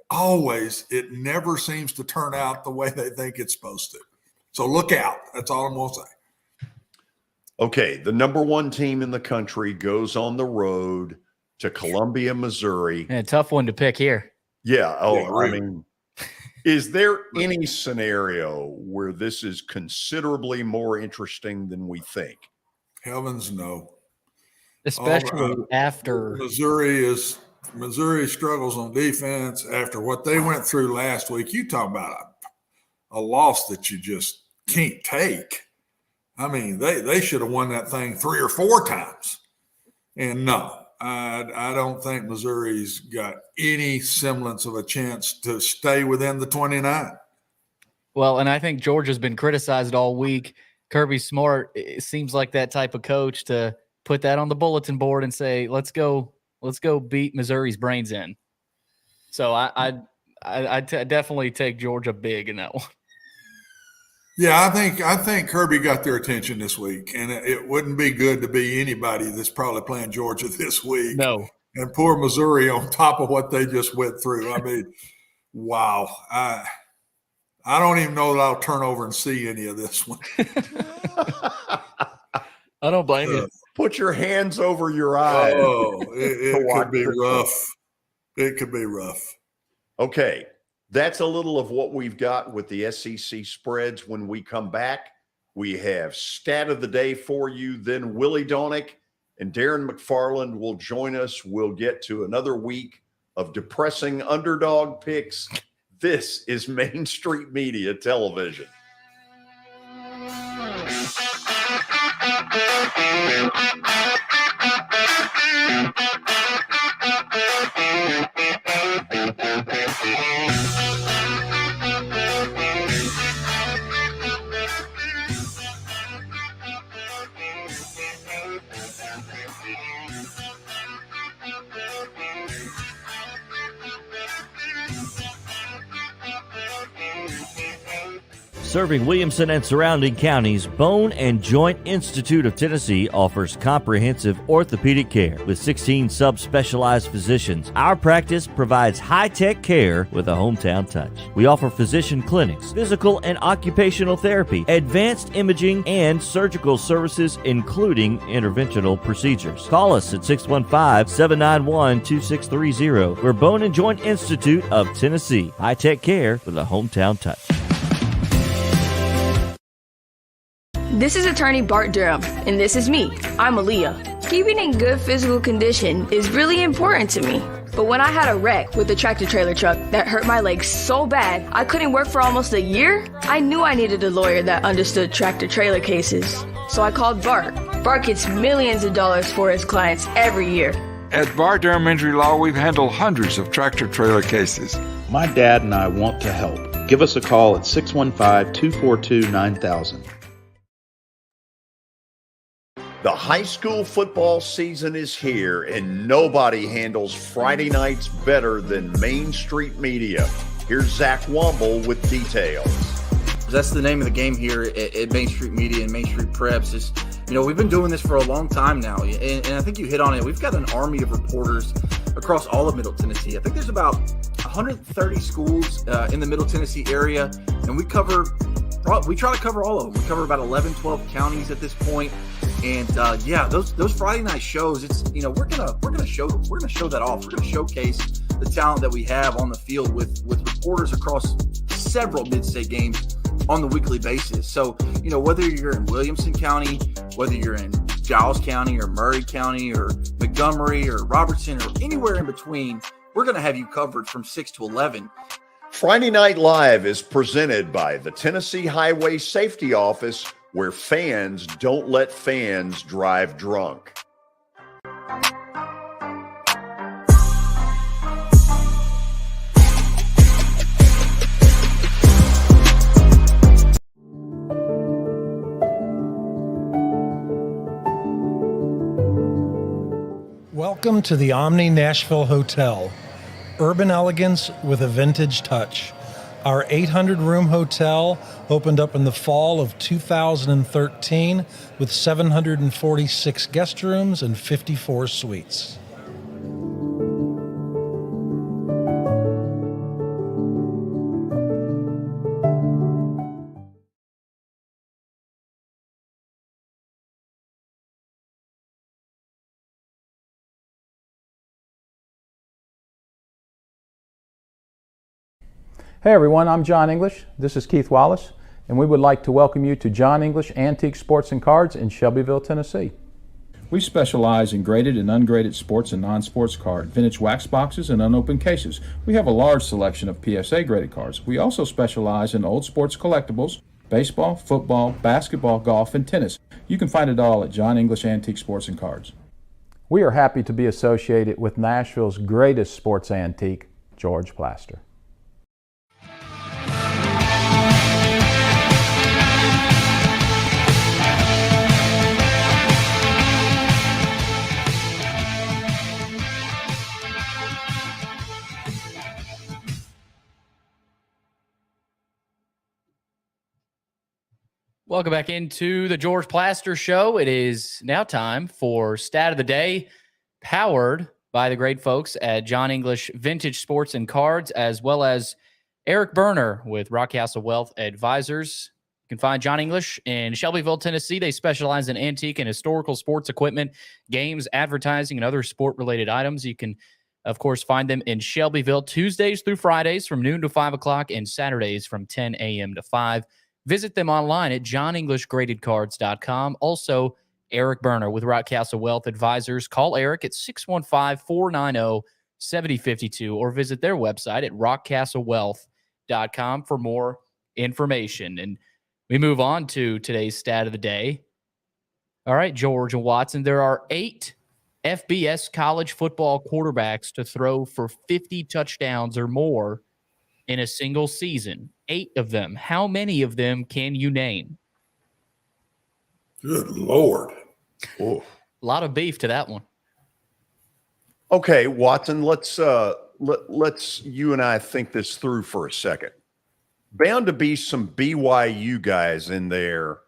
always it never seems to turn out the way they think it's supposed to. So look out. That's all I'm going to say. Okay, the number 1 team in the country goes on the road to Columbia, Missouri. Yeah, tough one to pick here. Yeah. I mean, is there any scenario where this is considerably more interesting than we think? Heavens no. Especially after Missouri is Missouri struggles on defense after what they went through last week. You talk about a loss that you just can't take. I mean, they should have won that thing 3 or 4 times. And no, I don't think Missouri's got any semblance of a chance to stay within the 29. Well, and I think Georgia's been criticized all week. Kirby Smart, it seems like that type of coach to put that on the bulletin board and say, let's go beat Missouri's brains in. So I definitely take Georgia big in that one. Yeah, I think Kirby got their attention this week, and it wouldn't be good to be anybody that's probably playing Georgia this week. No. And poor Missouri on top of what they just went through. I mean, wow. I don't even know that I'll turn over and see any of this one. I don't blame you. Put your hands over your eyes. Oh, it could be rough. It could be rough. Okay, that's a little of what we've got with the SEC spreads. When we come back, we have Stat of the Day for you. Then Willie Donick and Darren McFarland will join us. We'll get to another week of depressing underdog picks. This is Main Street Media Television. Serving Williamson and surrounding counties, Bone and Joint Institute of Tennessee offers comprehensive orthopedic care with 16 subspecialized physicians. Our practice provides high-tech care with a hometown touch. We offer physician clinics, physical and occupational therapy, advanced imaging, and surgical services, including interventional procedures. Call us at 615-791-2630. We're Bone and Joint Institute of Tennessee. High-tech care with a hometown touch. This is attorney Bart Durham, and this is me. I'm Aaliyah. Keeping in good physical condition is really important to me. But when I had a wreck with a tractor-trailer truck that hurt my legs so bad I couldn't work for almost a year, I knew I needed a lawyer that understood tractor-trailer cases. So I called Bart. Bart gets millions of dollars for his clients every year. At Bart Durham Injury Law, we've handled hundreds of tractor-trailer cases. My dad and I want to help. Give us a call at 615-242-9000. The high school football season is here, and nobody handles Friday nights better than Main Street Media. Here's Zach Womble with details. That's the name of the game here at Main Street Media and Main Street Preps. Is, we've been doing this for a long time now, and I think you hit on it. We've got an army of reporters across all of Middle Tennessee. I think there's about 130 schools in the Middle Tennessee area, and we try to cover all of them. We cover about 11, 12 counties at this point. And those Friday night shows, it's we're gonna show that off. We're gonna showcase the talent that we have on the field with reporters across several mid-state games on the weekly basis. So whether you're in Williamson County, whether you're in Giles County or Murray County or Montgomery or Robertson or anywhere in between, we're gonna have you covered from 6 to 11. Friday Night Live is presented by the Tennessee Highway Safety Office, where fans don't let fans drive drunk. Welcome to the Omni Nashville Hotel. Urban elegance with a vintage touch. Our 800-room hotel opened up in the fall of 2013 with 746 guest rooms and 54 suites. Hey everyone, I'm John English. This is Keith Wallace, and we would like to welcome you to John English Antique Sports and Cards in Shelbyville, Tennessee. We specialize in graded and ungraded sports and non-sports cards, vintage wax boxes, and unopened cases. We have a large selection of PSA graded cards. We also specialize in old sports collectibles, baseball, football, basketball, golf, and tennis. You can find it all at John English Antique Sports and Cards. We are happy to be associated with Nashville's greatest sports antique, George Plaster. Welcome back into the George Plaster Show. It is now time for Stat of the Day, powered by the great folks at John English Vintage Sports and Cards, as well as Eric Berner with Rockcastle Wealth Advisors. You can find John English in Shelbyville, Tennessee. They specialize in antique and historical sports equipment, games, advertising, and other sport-related items. You can, of course, find them in Shelbyville Tuesdays through Fridays from noon to 5 o'clock and Saturdays from 10 a.m. to 5. Visit them online at johnenglishgradedcards.com. Also, Eric Berner with Rockcastle Wealth Advisors. Call Eric at 615-490-7052 or visit their website at rockcastlewealth.com for more information. And we move on to today's stat of the day. All right, George and Watson, there are 8 FBS college football quarterbacks to throw for 50 touchdowns or more in a single season. 8 of them. How many of them can you name? Good Lord. Oh. A lot of beef to that one. Okay, Watson, let's you and I think this through for a second. Bound to be some BYU guys in there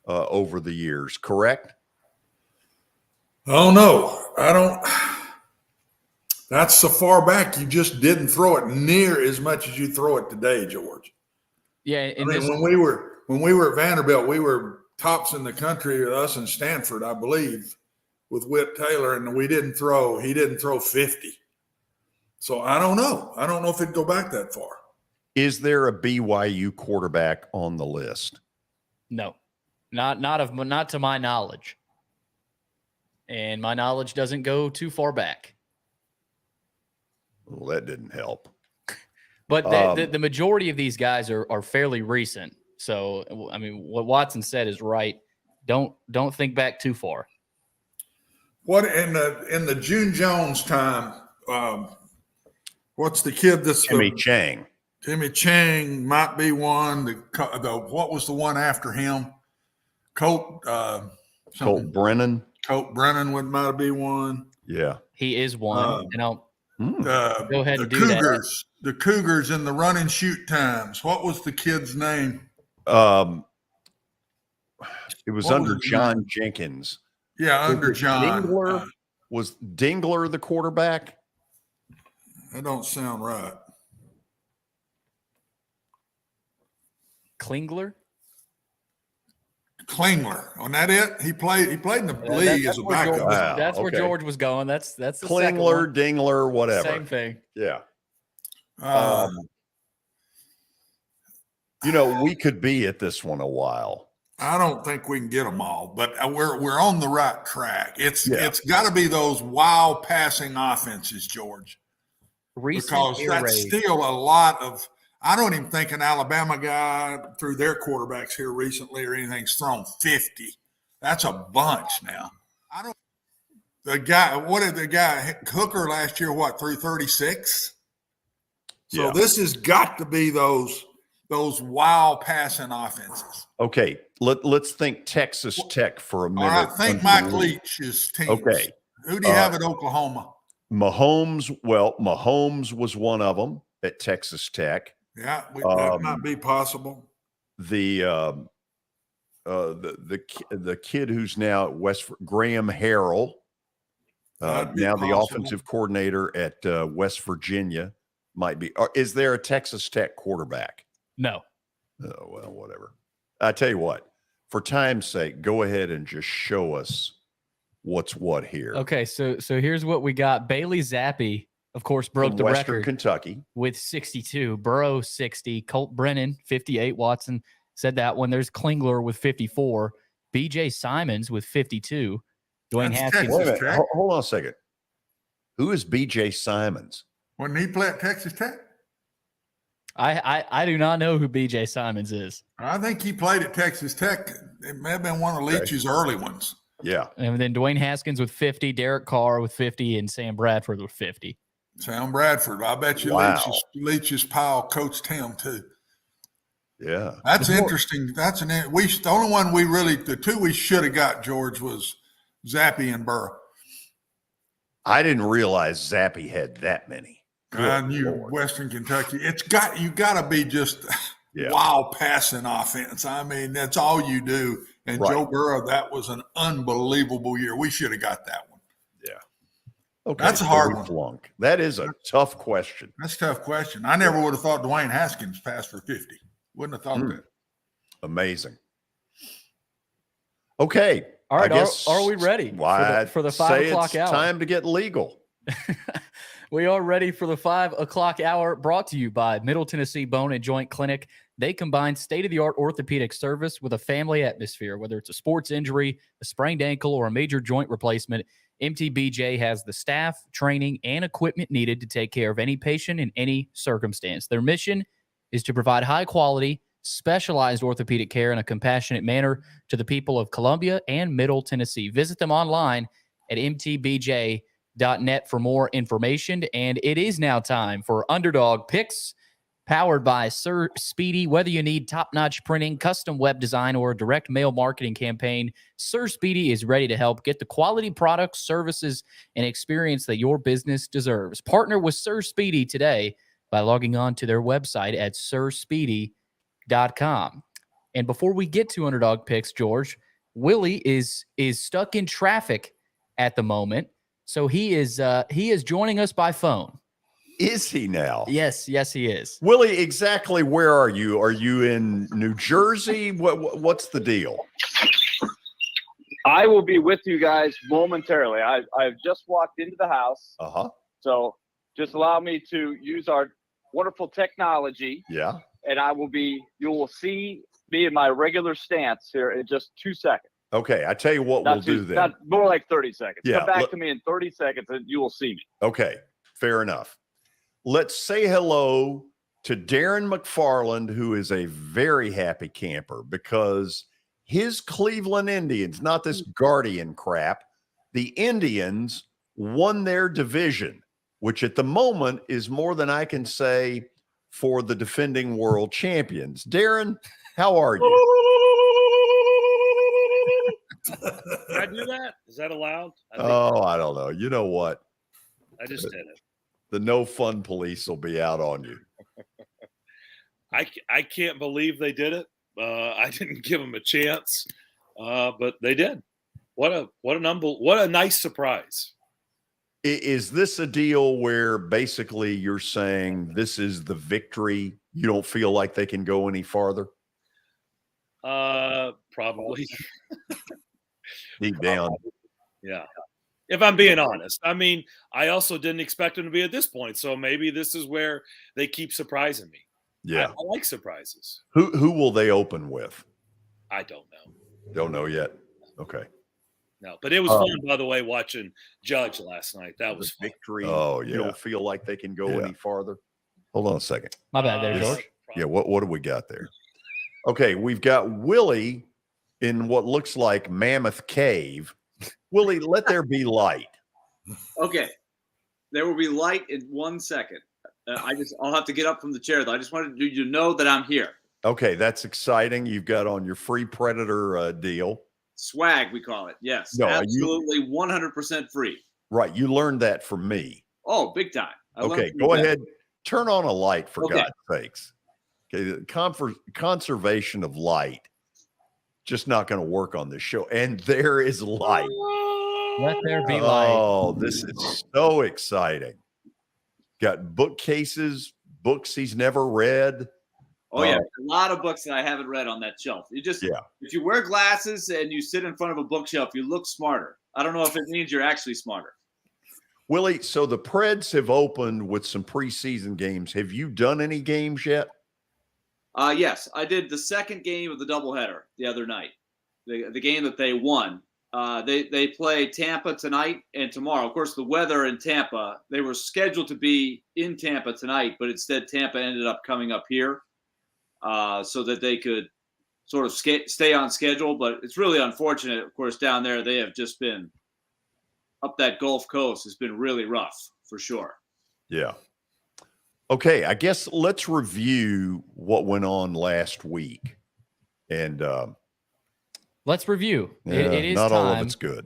over the years, correct? Oh, no. I don't. That's so far back, you just didn't throw it near as much as you throw it today, George. Yeah, I mean, when we were at Vanderbilt, we were tops in the country, us and Stanford, I believe, with Whit Taylor, and he didn't throw 50. So I don't know. I don't know if it'd go back that far. Is there a BYU quarterback on the list? No, not to my knowledge. And my knowledge doesn't go too far back. Well, that didn't help. But the majority of these guys are fairly recent. So, I mean, what Watson said is right. Don't think back too far. What in the June Jones time? What's the kid that's Timmy Chang? Timmy Chang might be one. What was the one after him? Colt Brennan. Colt Brennan might be one. Yeah, he is one. Go ahead and do Cougars, that. The Cougars in the run and shoot times. What was the kid's name? It was under John Jenkins. Yeah, under John. Dingler, was Dingler the quarterback? That don't sound right. Klingler. On that it? He played in the league as a backup. That's where George was going. That's the Klingler, Dingler, whatever. Same thing. Yeah. We could be at this one a while. I don't think we can get them all, but we're on the right track. It's got to be those wild passing offenses, George, because that's still a lot of. I don't even think an Alabama guy through their quarterbacks here recently or anything's thrown 50. That's a bunch now. What did the guy Hooker last year? Threw 36? So this has got to be those wild passing offenses. Okay, let's think Texas Tech for a minute. All right, think Mike Leach's team. Okay, who do you have at Oklahoma? Mahomes. Well, Mahomes was one of them at Texas Tech. Yeah, that might be possible. The kid who's now at Graham Harrell, now the offensive coordinator at West Virginia, might be. Is there a Texas Tech quarterback? No. Oh, well, whatever. I tell you what, for time's sake, go ahead and just show us what's what here. Okay, so here's what we got. Bailey Zappi, of course, broke the record. Kentucky with 62. Burrow 60. Colt Brennan 58. Watson said that one. There's Klingler with 54. BJ Simons with 52. Dwayne That's Haskins. Wait a Texas minute. Tech. Hold on a second. Who is B.J. Simons? When he played at Texas Tech? I do not know who BJ Simons is. I think he played at Texas Tech. It may have been one of Leach's early ones. Yeah. And then Dwayne Haskins with 50, Derek Carr with 50, and Sam Bradford with 50. Sam Bradford. I bet you Wow. Leach's pal coached him too. Yeah. That's interesting. The only one the two we should have got, George, was Zappy and Burrow. I didn't realize Zappy had that many. I knew Western Kentucky. You got to be just wow passing offense. I mean, that's all you do. And Joe Burrow, that was an unbelievable year. We should have got that one. Yeah. Okay. That's a hard one. Flunk. That is a tough question. That's a tough question. I never would have thought Dwayne Haskins passed for 50. Wouldn't have thought that. Amazing. Okay. All right. I guess, are we ready for the 5 o'clock hour? Time to get legal. We are ready for the 5 o'clock hour, brought to you by Middle Tennessee Bone and Joint Clinic. They combine state-of-the-art orthopedic service with a family atmosphere. Whether it's a sports injury, a sprained ankle, or a major joint replacement, MTBJ has the staff, training, and equipment needed to take care of any patient in any circumstance. Their mission is to provide high-quality, specialized orthopedic care in a compassionate manner to the people of Columbia and Middle Tennessee. Visit them online at mtbj.net for more information. And it is now time for Underdog Picks, powered by Sir Speedy. Whether you need top-notch printing, custom web design, or a direct mail marketing campaign, Sir Speedy is ready to help get the quality products, services, and experience that your business deserves. Partner with Sir Speedy today by logging on to their website at sirspeedy.com. And before we get to Underdog Picks, George, Willie is stuck in traffic at the moment. So he is joining us by phone. Is he now? Yes, he is. Willie, exactly where are you? Are you in New Jersey? What's the deal? I will be with you guys momentarily. I've just walked into the house. Uh-huh. So just allow me to use our wonderful technology. Yeah. And you will see me in my regular stance here in just 2 seconds. Okay, I tell you what we'll do then. Not more like 30 seconds. Yeah, Come back to me in 30 seconds and you will see me. Okay, fair enough. Let's say hello to Darren McFarland, who is a very happy camper because his Cleveland Indians, not this Guardian crap, the Indians won their division, which at the moment is more than I can say for the defending world champions. Darren, how are you? Can I do that? Is that allowed? I don't know. You know what? I just did it. The no fun police will be out on you. I can't believe they did it. I didn't give them a chance, but they did. What a nice surprise. Is this a deal where basically you're saying this is the victory? You don't feel like they can go any farther? Probably. Deep down. Yeah. If I'm being honest. I mean, I also didn't expect them to be at this point. So maybe this is where they keep surprising me. Yeah. I like surprises. Who will they open with? I don't know. Don't know yet. Okay. No, but it was fun, by the way, watching Judge last night. That was victory. Oh, yeah. You don't feel like they can go any farther? Hold on a second. My bad there, George. Yeah, what do we got there? Okay, we've got Willie in what looks like Mammoth Cave. Willie, let there be light. Okay. There will be light in 1 second. I'll have to get up from the chair, though. I just wanted you to know that I'm here. Okay, that's exciting. You've got on your free Predator deal. Swag, we call it. Yes. No, absolutely 100% free. Right. You learned that from me. Oh, big time. Okay, go ahead. Turn on a light, for God's sakes. Okay, the conservation of light just not going to work on this show. And there is light. Let there be light. Oh, this is so exciting. Got bookcases, books he's never read. Oh, yeah. A lot of books that I haven't read on that shelf. If you wear glasses and you sit in front of a bookshelf, you look smarter. I don't know if it means you're actually smarter. Willie, so the Preds have opened with some preseason games. Have you done any games yet? Yes, I did the second game of the doubleheader the other night, the game that they won. They play Tampa tonight and tomorrow. Of course, the weather in Tampa, they were scheduled to be in Tampa tonight, but instead Tampa ended up coming up here so that they could sort of stay on schedule. But it's really unfortunate. Of course, down there, they have just been up that Gulf Coast. Has been really rough for sure. Yeah. Okay, I guess let's review what went on last week. And let's review. It is not time all of it's good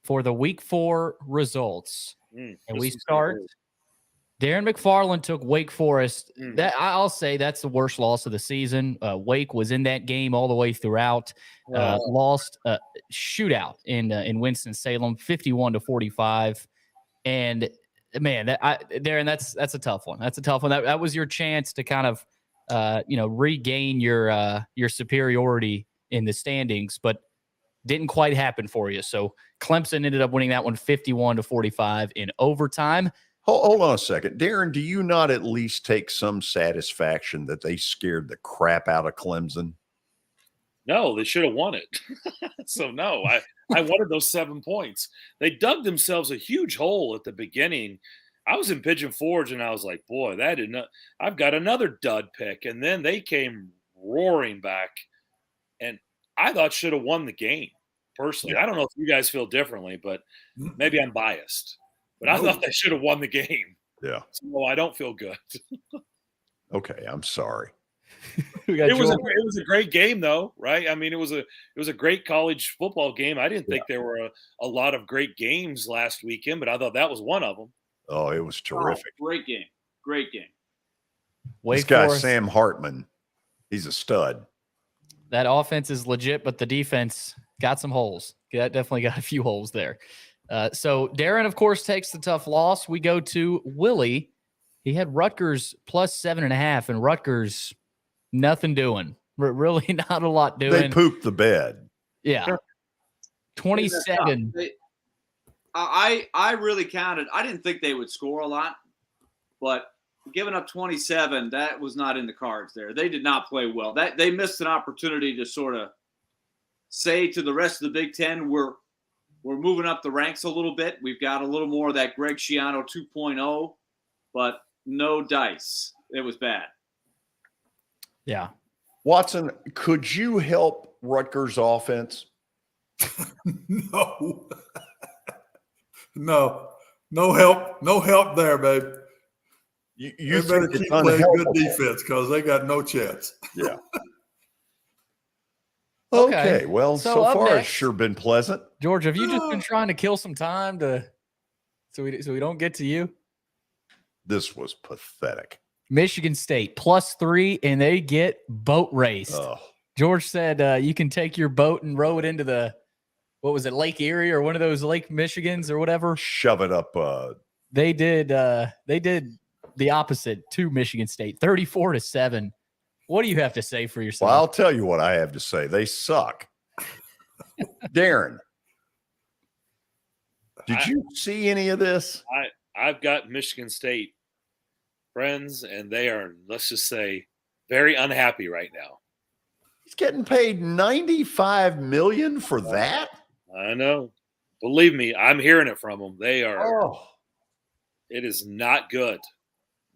for the week 4 results. And we start. Darren McFarland took Wake Forest. That I'll say that's the worst loss of the season. Wake was in that game all the way throughout. Lost shootout in Winston-Salem, 51-45. And man, Darren, that's a tough one. That's a tough one. That was your chance to kind of regain your superiority in the standings, but didn't quite happen for you. So Clemson ended up winning that one 51-45 in overtime. Hold on a second. Darren, do you not at least take some satisfaction that they scared the crap out of Clemson? No, they should have won it. So no, I wanted those 7 points. They dug themselves a huge hole at the beginning. I was in Pigeon Forge and I was like, boy, I've got another dud pick. And then they came roaring back and I thought should have won the game personally. I don't know if you guys feel differently, but maybe I'm biased. But I thought they should have won the game. Yeah. So I don't feel good. Okay, I'm sorry. It was a great game, though, right? I mean, it was a great college football game. I didn't think there were a lot of great games last weekend, but I thought that was one of them. Oh, it was terrific. Great game. Great game. This guy, Sam Hartman, he's a stud. That offense is legit, but the defense got some holes. That definitely got a few holes there. So Darren, of course, takes the tough loss. We go to Willie. He had Rutgers plus 7.5, and Rutgers, nothing doing. Really not a lot doing. They pooped the bed. Yeah. 27. I really counted. I didn't think they would score a lot, but giving up 27, that was not in the cards there. They did not play well. They missed an opportunity to sort of say to the rest of the Big Ten, we're moving up the ranks a little bit. We've got a little more of that Greg Schiano 2.0, but no dice. It was bad. Yeah. Watson, could you help Rutgers offense? No. No help there, babe. You better keep playing good defense because they got no chance. Yeah. Okay. Well, so far it's sure been pleasant. George, have you just been trying to kill some time so we don't get to you? This was pathetic. Michigan State +3, and they get boat raced. Oh. George said you can take your boat and row it into Lake Erie or one of those Lake Michigans or whatever. Shove it up. They did the opposite to Michigan State, 34-7. What do you have to say for yourself? Well, I'll tell you what I have to say. They suck. Darren, did you see any of this? I've got Michigan State friends, and they are, let's just say, very unhappy right now. He's getting paid $95 million for that? I know. Believe me, I'm hearing it from them. They are. It is not good.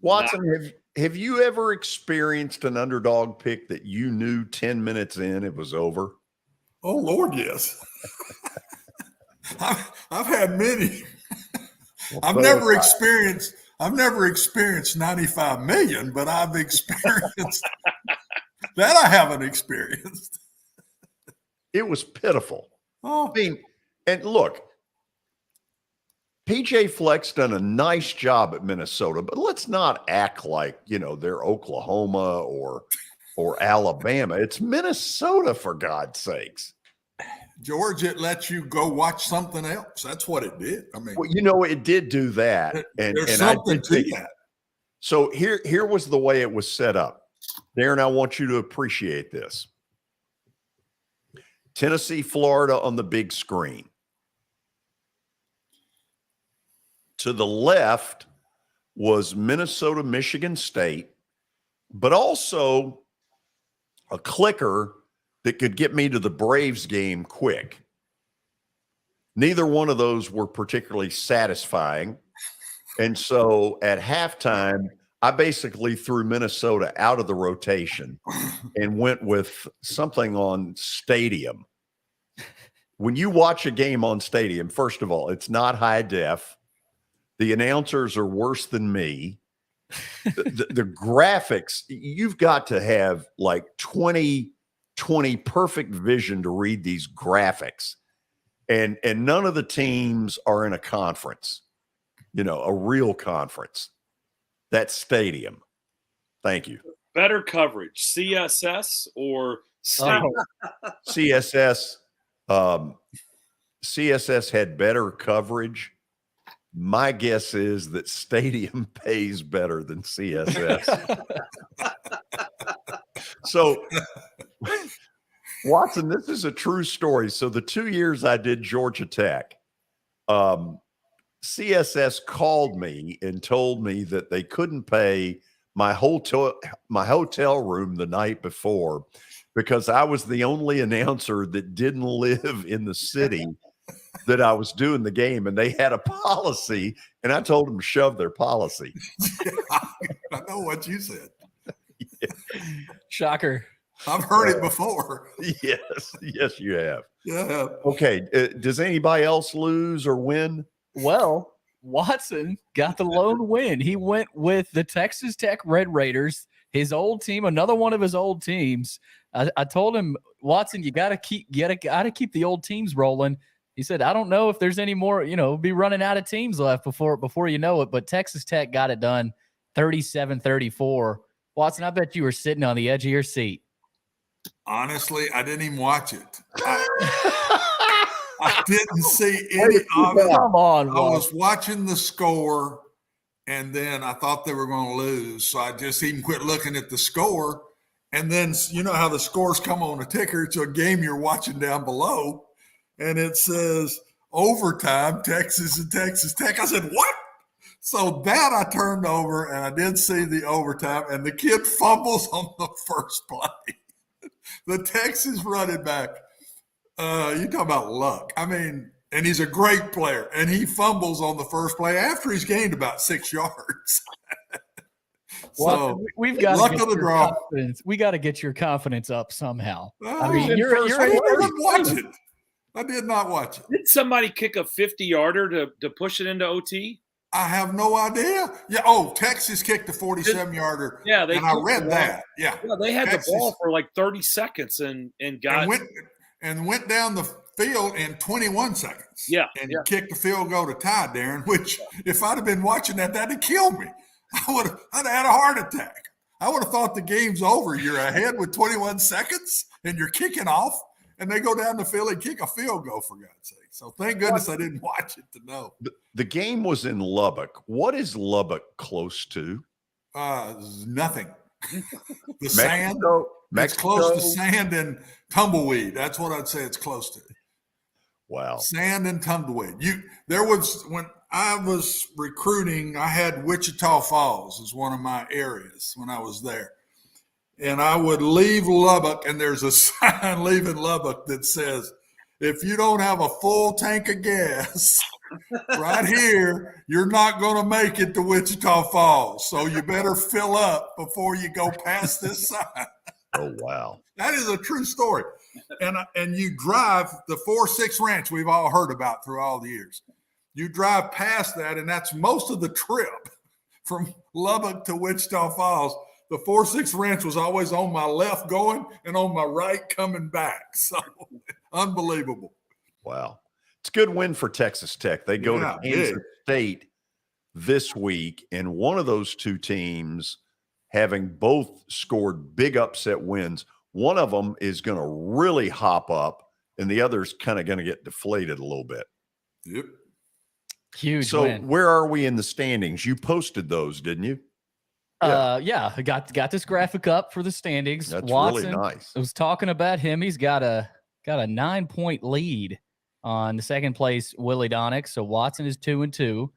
Watson, have you ever experienced an underdog pick that you knew 10 minutes in it was over? Oh, Lord, yes. I've had many. Well, I've never experienced 95 million, but I've experienced that. I haven't experienced. It was pitiful. Oh. I mean, and look, PJ Fleck's done a nice job at Minnesota, but let's not act like, they're Oklahoma or Alabama. It's Minnesota, for God's sakes. George, it lets you go watch something else. That's what it did. I mean, well, it did do that. And something to that. So here was the way it was set up. Darren, I want you to appreciate this. Tennessee, Florida on the big screen. To the left was Minnesota, Michigan State, but also a clicker that could get me to the Braves game quick. Neither one of those were particularly satisfying. And so at halftime, I basically threw Minnesota out of the rotation and went with something on Stadium. When you watch a game on Stadium, first of all, it's not high def. The announcers are worse than me. The graphics, you've got to have like 20 perfect vision to read these graphics. And none of the teams are in a conference, a real conference. That's Stadium. Thank you. Better coverage, CSS or Stadium? CSS. CSS had better coverage. My guess is that Stadium pays better than CSS. So, Watson, this is a true story. So the 2 years I did Georgia Tech, CSS called me and told me that they couldn't pay my hotel room the night before because I was the only announcer that didn't live in the city that I was doing the game, and they had a policy, and I told them to shove their policy. I know what you said. Yeah. Shocker. I've heard it before. Yes, you have. Yeah. Okay. Does anybody else lose or win? Well, Watson got the lone win. He went with the Texas Tech Red Raiders, his old team, another one of his old teams. I told him, Watson, you gotta keep the old teams rolling. He said, I don't know if there's any more, be running out of teams left before you know it. But Texas Tech got it done 37-34. Watson, I bet you were sitting on the edge of your seat. Honestly, I didn't even watch it. I didn't see any of it. Come on, I was watching the score, and then I thought they were going to lose. So I just even quit looking at the score. And then you know how the scores come on a ticker. It's a game you're watching down below. And it says overtime, Texas and Texas Tech. I said, what? So that I turned over, and I did see the overtime, and the kid fumbles on the first play. The Texas running back, you talk about luck. I mean, and he's a great player, and he fumbles on the first play after he's gained about 6 yards. Well, we've got luck to of the draw. Confidence. We got to get your confidence up somehow. I mean, you're I didn't watch it. I did not watch it. Did somebody kick a 50-yarder to push it into OT? I have no idea. Yeah. Oh, Texas kicked a 47-yarder. Yeah, and I read that. Yeah. They had Texas, the ball for like 30 seconds and went down the field in 21 seconds. Yeah. And kicked the field goal to tie, Darren, which if I'd have been watching that, that'd have killed me. I'd have had a heart attack. I would have thought the game's over. You're ahead with 21 seconds and you're kicking off, and they go down the field and kick a field goal, for God's sake. So thank goodness I didn't watch it to know. The game was in Lubbock. What is Lubbock close to? Nothing. The sand. It's close to sand and tumbleweed. That's what I'd say it's close to. Wow. Sand and tumbleweed. When I was recruiting, I had Wichita Falls as one of my areas when I was there. And I would leave Lubbock, and there's a sign leaving Lubbock that says, if you don't have a full tank of gas right here, you're not going to make it to Wichita Falls. So you better fill up before you go past this sign. Oh, wow. That is a true story. And you drive the 4-6 ranch we've all heard about through all the years. You drive past that, and that's most of the trip from Lubbock to Wichita Falls. The 4-6 ranch was always on my left going and on my right coming back. So unbelievable. Wow. It's a good win for Texas Tech. They go to Kansas State this week, and one of those two teams having both scored big upset wins. One of them is going to really hop up, and the other's kind of going to get deflated a little bit. Yep. Huge So win. where are we in the standings? You posted those, didn't you? I got this graphic up for the standings. That's Watson, really nice. I was talking about him. He's got a 9-point lead on the second place Willie Donick. So Watson is 2-2.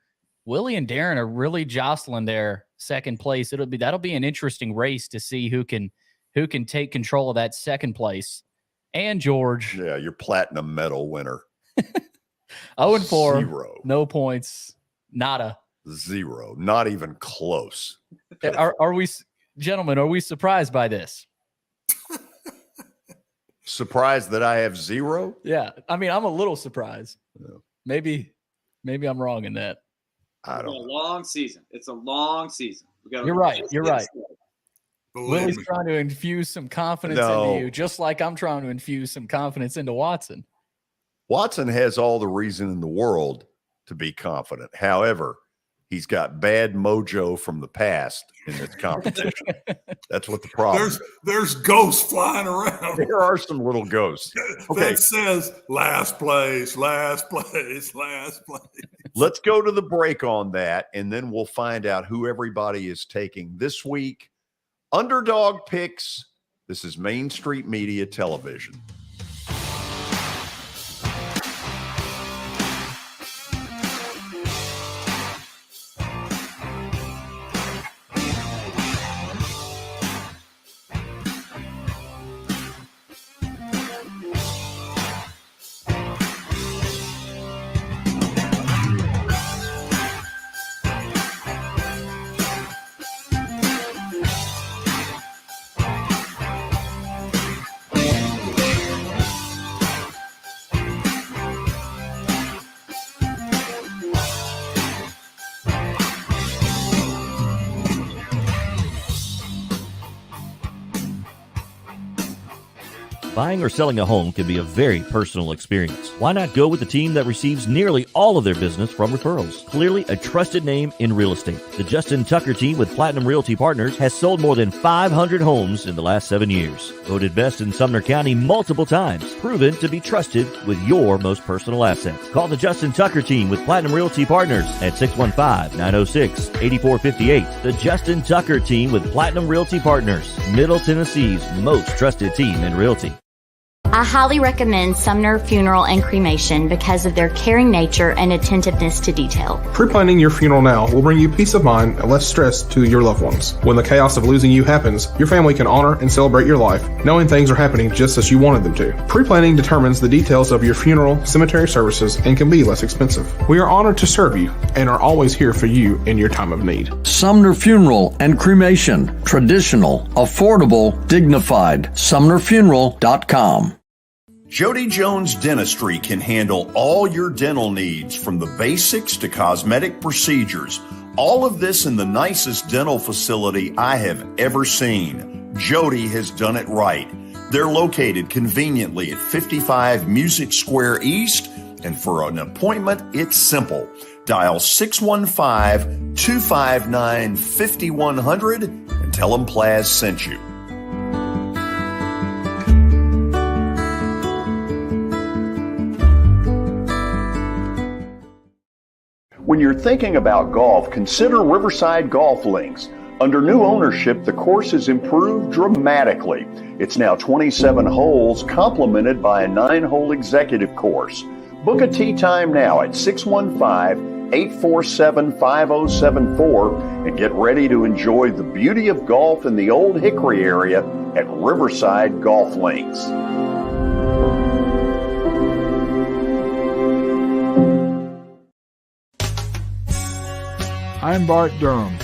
Willie and Darren are really jostling their second place. That'll be an interesting race to see who can take control of that second place. And George. Yeah, your platinum medal winner. 0-4. 0. No points. Nada. 0. Not even close. Are we, gentlemen, are we surprised by this? Surprised that I have 0? Yeah. I mean, I'm a little surprised. No. Maybe I'm wrong in that. I don't know. A long season. It's a long season. You're right. You're right. Willie's trying to infuse some confidence into you, just like I'm trying to infuse some confidence into Watson. Watson has all the reason in the world to be confident. However, he's got bad mojo from the past in this competition. That's what the problem is. There's ghosts flying around. There are some little ghosts. Okay. That says last place, last place, last place. Let's go to the break on that, and then we'll find out who everybody is taking this week. Underdog Picks. This is Main Street Media Television. Buying or selling a home can be a very personal experience. Why not go with the team that receives nearly all of their business from referrals? Clearly a trusted name in real estate. The Justin Tucker team with Platinum Realty Partners has sold more than 500 homes in the last 7 years. Voted best in Sumner County multiple times. Proven to be trusted with your most personal assets. Call the Justin Tucker team with Platinum Realty Partners at 615-906-8458. The Justin Tucker team with Platinum Realty Partners, Middle Tennessee's most trusted team in realty. I highly recommend Sumner Funeral and Cremation because of their caring nature and attentiveness to detail. Pre-planning your funeral now will bring you peace of mind and less stress to your loved ones. When the chaos of losing you happens, your family can honor and celebrate your life, knowing things are happening just as you wanted them to. Pre-planning determines the details of your funeral, cemetery services, and can be less expensive. We are honored to serve you and are always here for you in your time of need. Sumner Funeral and Cremation. Traditional, affordable, dignified. SumnerFuneral.com. Jody Jones Dentistry can handle all your dental needs, from the basics to cosmetic procedures. All of this in the nicest dental facility I have ever seen. Jody has done it right. They're located conveniently at 55 Music Square East, and for an appointment, it's simple. Dial 615-259-5100 and tell them Plaz sent you. When you're thinking about golf, consider Riverside Golf Links. Under new ownership, the course has improved dramatically. It's now 27 holes, complemented by a 9-hole executive course. Book a tee time now at 615-847-5074 and get ready to enjoy the beauty of golf in the Old Hickory area at Riverside Golf Links. I'm Bart Durham.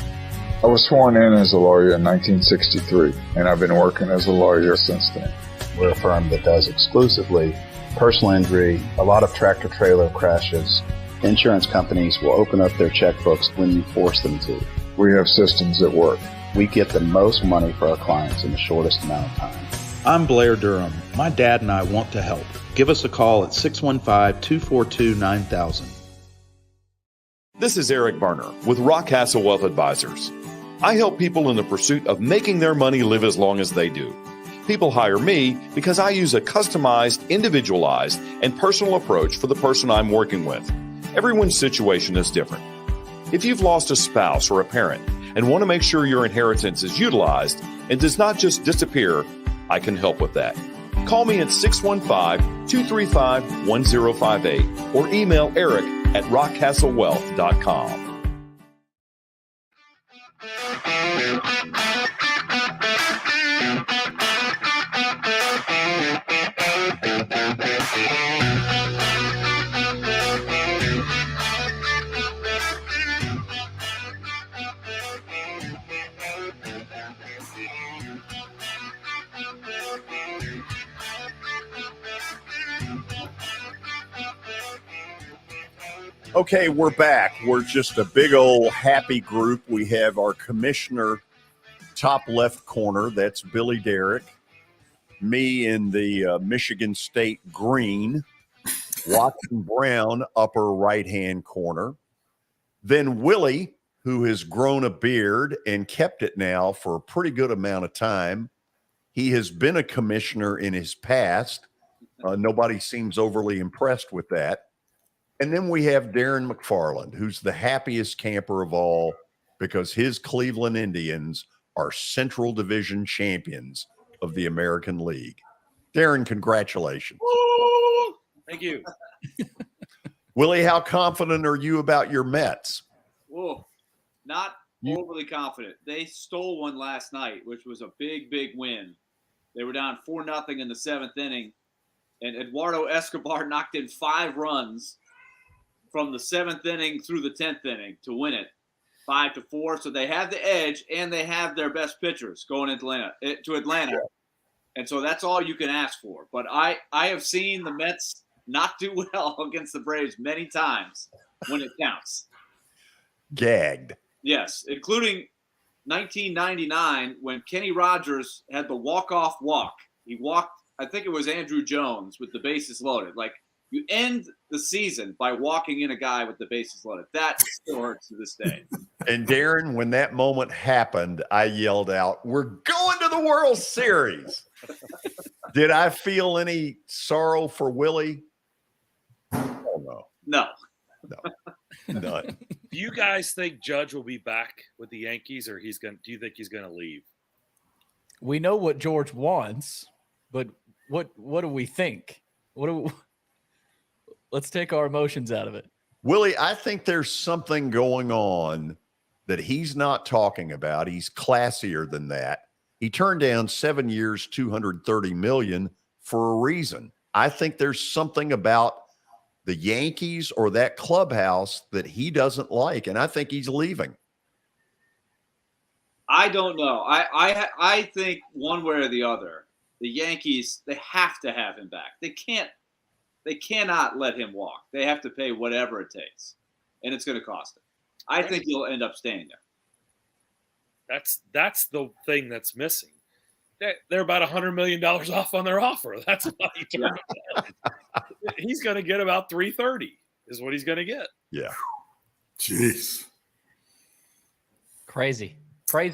I was sworn in as a lawyer in 1963, and I've been working as a lawyer since then. We're a firm that does exclusively personal injury, a lot of tractor-trailer crashes. Insurance companies will open up their checkbooks when you force them to. We have systems that work. We get the most money for our clients in the shortest amount of time. I'm Blair Durham. My dad and I want to help. Give us a call at 615-242-9000. This is Eric Berner with Rockcastle Wealth Advisors. I help people in the pursuit of making their money live as long as they do. People hire me because I use a customized, individualized, and personal approach for the person I'm working with. Everyone's situation is different. If you've lost a spouse or a parent and want to make sure your inheritance is utilized and does not just disappear, I can help with that. Call me at 615-235-1058 or email Eric at rockcastlewealth.com. Okay, we're back. We're just a big old happy group. We have our commissioner top left corner. That's Billy Derrick. Me in the Michigan State green. Watson Brown, upper right-hand corner. Then Willie, who has grown a beard and kept it now for a pretty good amount of time. He has been a commissioner in his past. Nobody seems overly impressed with that. And then we have Darren McFarland, who's the happiest camper of all because his Cleveland Indians are Central Division champions of the American League. Darren, congratulations. Woo! Thank you. Willie, how confident are you about your Mets? Whoa, not overly confident. They stole one last night, which was a big, big win. They were down 4-0 in the 7th inning, and Eduardo Escobar knocked in 5 runs from the 7th inning through the 10th inning to win it 5-4. So they have the edge, and they have their best pitchers going into Atlanta. And so that's all you can ask for. But I have seen the Mets not do well against the Braves many times when it counts. Gagged. Yes, including 1999 when Kenny Rogers had the walk-off walk. He walked, I think it was Andrew Jones with the bases loaded. Like, you end the season by walking in a guy with the bases loaded. That still hurts to this day. And Darren, when that moment happened, I yelled out, "We're going to the World Series." Did I feel any sorrow for Willie? Oh, no. None. Do you guys think Judge will be back with the Yankees, or do you think he's going to leave? We know what George wants, but what do we think? Let's take our emotions out of it. Willie, I think there's something going on that he's not talking about. He's classier than that. He turned down 7 years, $230 million for a reason. I think there's something about the Yankees or that clubhouse that he doesn't like, and I think he's leaving. I don't know. I think one way or the other, the Yankees, they have to have him back. They cannot let him walk. They have to pay whatever it takes, and it's going to cost him. I think he'll end up staying there. That's the thing that's missing. They're about $100 million off on their offer. That's why he turned it down. He's going to get about $330 is what he's going to get. Yeah. Jeez. Crazy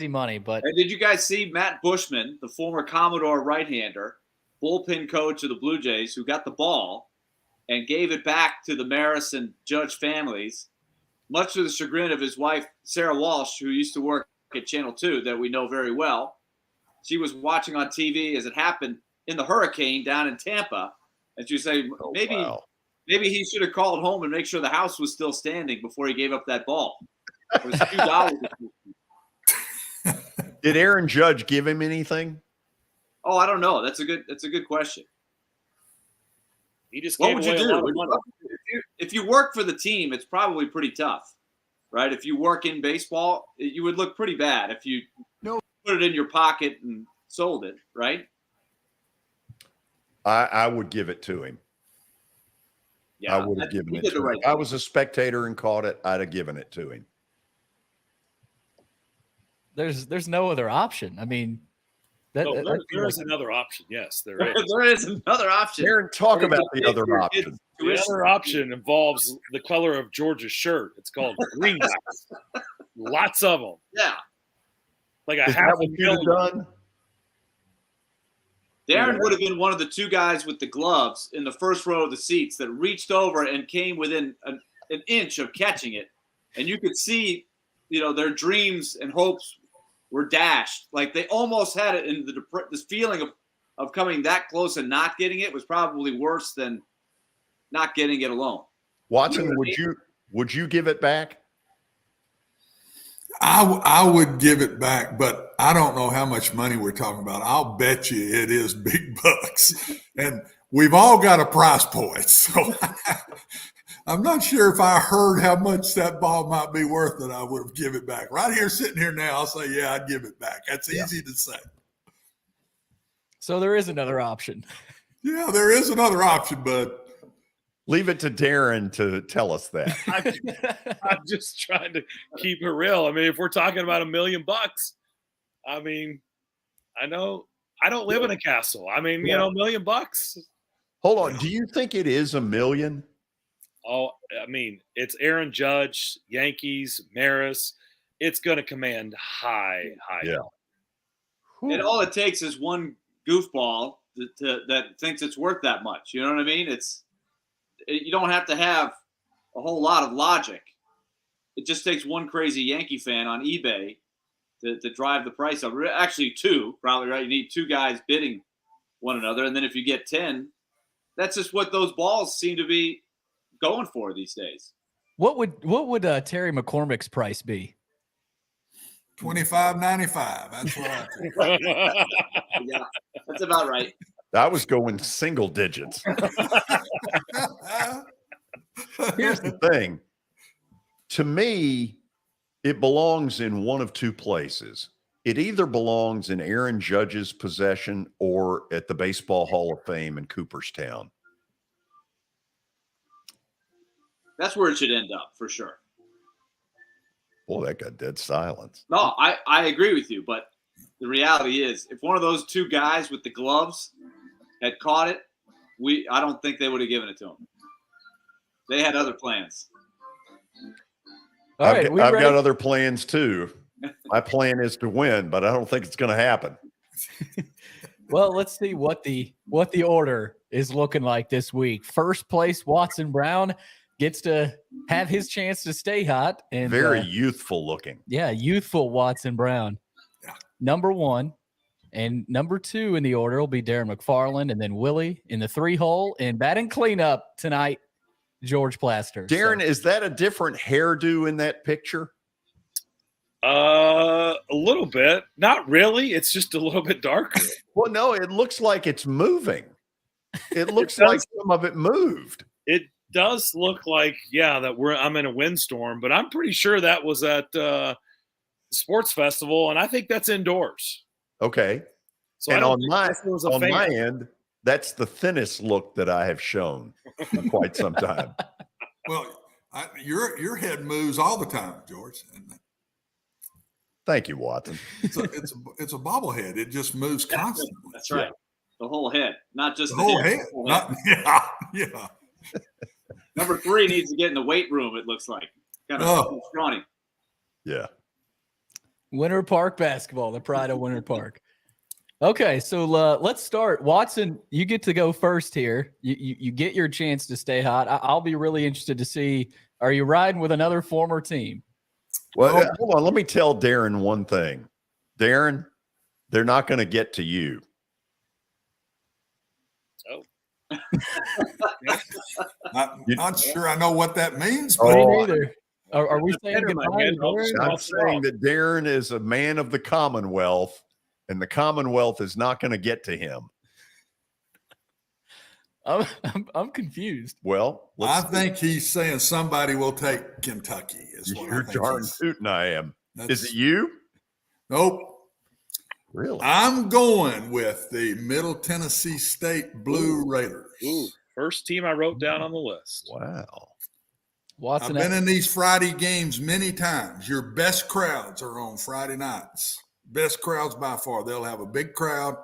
money. But and did you guys see Matt Bushman, the former Commodore right-hander, bullpen coach of the Blue Jays, who got the ball and gave it back to the Maris and Judge families, much to the chagrin of his wife, Sarah Walsh, who used to work at Channel 2 that we know very well. She was watching on TV as it happened in the hurricane down in Tampa. And she was saying, maybe he should have called home and make sure the house was still standing before he gave up that ball. It was $2. Did Aaron Judge give him anything? Oh, I don't know. That's a good question. He just what would you do? If you work for the team, it's probably pretty tough, right? If you work in baseball, you would look pretty bad if you put it in your pocket and sold it, right? I would give it to him. Yeah, I would have given it to him. If I was a spectator and caught it, I'd have given it to him. There's no other option. I mean, there is another option. Yes, there is. There is another option. Aaron, talk about the other option. The other option involves the color of George's shirt. It's called greenbacks. Lots of them. Yeah. Like Is that what you'd have done? Darren would have been one of the two guys with the gloves in the first row of the seats that reached over and came within an inch of catching it. And you could see, their dreams and hopes were dashed. Like they almost had it, and this feeling of coming that close and not getting it was probably worse than not getting it alone. Watson, would you give it back? I would give it back, but I don't know how much money we're talking about. I'll bet you it is big bucks. And we've all got a price point. So I'm not sure if I heard how much that ball might be worth that I would have given it back. Right here, sitting here now, I'll say, yeah, I'd give it back. That's easy to say. So there is another option. Yeah, there is another option, but Leave it to Darren to tell us that. I'm just trying to keep it real. I mean, if we're talking about $1 million, I mean, I know I don't live in a castle. I mean, you know, $1 million. Hold on. Do you think it is $1 million? Oh, I mean, it's Aaron Judge, Yankees, Maris. It's going to command high. Yeah. And all it takes is one goofball that thinks it's worth that much. You know what I mean? You don't have to have a whole lot of logic. It just takes one crazy Yankee fan on eBay to drive the price up. Actually, two, probably, right? You need two guys bidding one another. And then if you get 10, that's just what those balls seem to be going for these days. What would Terry McCormick's price be? $25.95. That's what I think. Yeah, that's about right. I was going single digits. Here's the thing. To me, it belongs in one of two places. It either belongs in Aaron Judge's possession or at the Baseball Hall of Fame in Cooperstown. That's where it should end up for sure. Boy, that got dead silence. No, I agree with you, but the reality is, if one of those two guys with the gloves had caught it, I don't think they would have given it to him. They had other plans. I've got other plans too. My plan is to win, but I don't think it's going to happen. Well, let's see what the order is looking like this week. First place, Watson Brown gets to have his chance to stay hot. And very youthful looking. Yeah, youthful Watson Brown. Yeah. Number 1 and number 2 in the order will be Darren McFarland, and then Willie in the 3-hole, and batting cleanup tonight, George Plaster. Darren, is that a different hairdo in that picture? A little bit. Not really. It's just a little bit darker. Well, no, it looks like it's moving. It looks like some of it moved. It does look like, yeah, that I'm in a windstorm, but I'm pretty sure that was at sports festival, and I think that's indoors. Okay. So and on my end, that's the thinnest look that I have shown in quite some time. Well, your head moves all the time, George. Thank you, Watson. It's a bobblehead. It just moves constantly. That's right. The whole head, not just the whole head. Yeah. Number 3 needs to get in the weight room. It looks like kind of scrawny. Yeah. Winter Park basketball, the pride of Winter Park. Okay, so let's start. Watson, you get to go first here. You get your chance to stay hot. I'll be really interested to see, are you riding with another former team? Well, hold on. Let me tell Darren one thing. Darren, they're not going to get to you. Oh. Not sure I know what that means. But either. Are we saying goodbye? I'm saying that Darren is a man of the Commonwealth, and the Commonwealth is not going to get to him. I'm confused. Well, I think he's saying somebody will take Kentucky. You're darn tootin' I am. Is it you? Nope. Really? I'm going with the Middle Tennessee State Blue Raiders. Ooh, first team I wrote down on the list. Wow. Watson, I've been in these Friday games many times. Your best crowds are on Friday nights. Best crowds by far. They'll have a big crowd.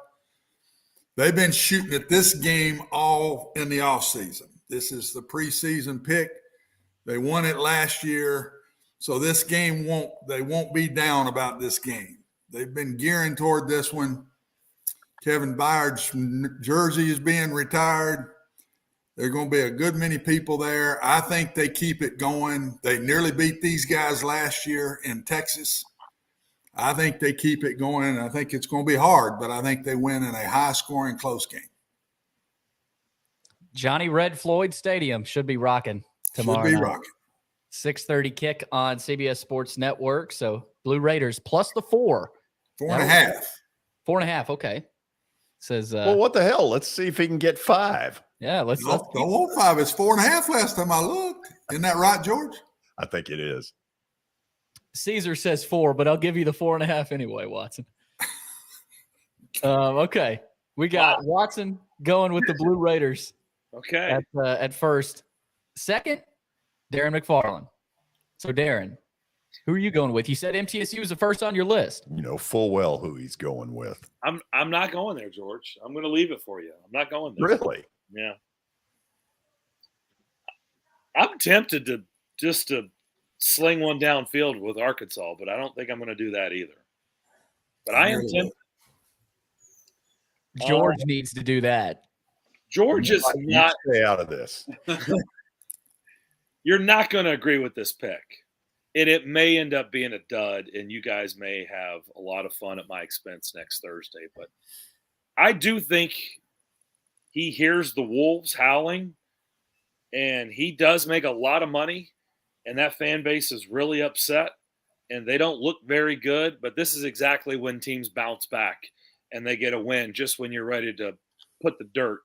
They've been shooting at this game all in the offseason. This is the preseason pick. They won it last year. So this game they won't be down about this game. They've been gearing toward this one. Kevin Byard's jersey is being retired. There are going to be a good many people there. I think they keep it going. They nearly beat these guys last year in Texas. I think they keep it going. I think it's going to be hard, but I think they win in a high-scoring, close game. Johnny Red Floyd Stadium should be rocking tomorrow. Should be rocking. 6:30 kick on CBS Sports Network. So Blue Raiders plus the 4. 4.5. 4.5. Okay. Says. Well, what the hell? Let's see if he can get 5. Yeah, let's. Don't want 5. It's 4.5 last time I looked. Isn't that right, George? I think it is. Caesar says 4, but I'll give you the 4.5 anyway, Watson. Okay, we got Watson going with the Blue Raiders. Okay. At first, Second, Darren McFarland. So, Darren, who are you going with? You said MTSU was the first on your list. You know full well who he's going with. I'm not going there, George. I'm going to leave it for you. I'm not going there. Really? Yeah. I'm tempted to sling one downfield with Arkansas, but I don't think I'm going to do that either. But I am tempted. George needs to do that. George is not. Stay out of this. You're not going to agree with this pick. And it may end up being a dud, and you guys may have a lot of fun at my expense next Thursday. But I do think he hears the wolves howling, and he does make a lot of money, and that fan base is really upset, and they don't look very good. But this is exactly when teams bounce back, and they get a win just when you're ready to put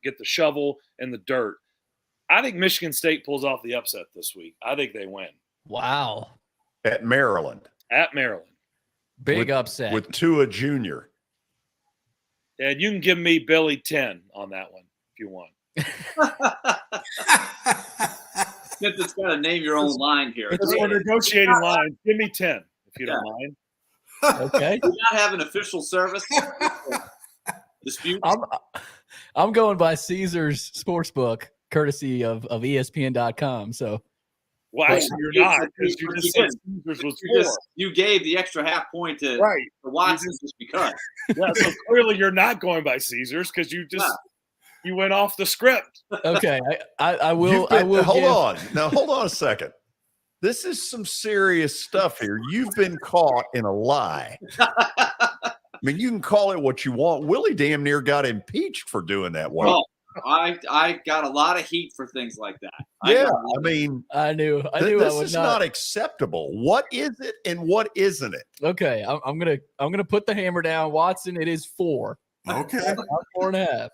get the shovel in the dirt. I think Michigan State pulls off the upset this week. I think they win. Wow. At Maryland. At Maryland. Big upset. With Tua Jr. And you can give me Billy 10 on that one if you want. It's got to name your own line here. We're negotiating lines. Give me 10 if you don't mind. Okay. Do not have an official service dispute. I'm going by Caesars Sportsbook, courtesy of ESPN.com. So, well, actually, you're not, because you just said Caesars was 4. You gave the extra half point to Watson just because. Yeah, so clearly you're not going by Caesars because you went off the script. Okay, I will. Hold on. Now, hold on a second. This is some serious stuff here. You've been caught in a lie. I mean, you can call it what you want. Willie damn near got impeached for doing that. Well, I got a lot of heat for things like that. I knew this is not acceptable. What is it and what isn't it? Okay, I'm gonna put the hammer down, Watson. It is 4. Okay, 4.5.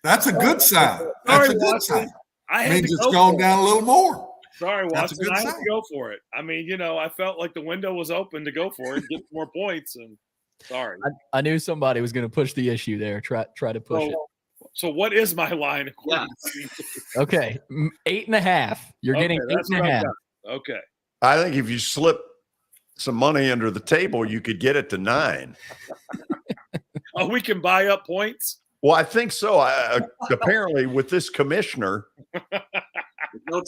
That's a good sign. That's a good sign. I means it's gone down a little more. Sorry, That's Watson. I had to go for it. I mean, I felt like the window was open to go for it and get more points. And sorry, I knew somebody was going to push the issue there. Try to push it. So what is my line? Okay, 8.5. You're getting 8.5. Okay. I think if you slip some money under the table, you could get it to 9. Oh, we can buy up points? Well, I think so. Apparently, with this commissioner, I don't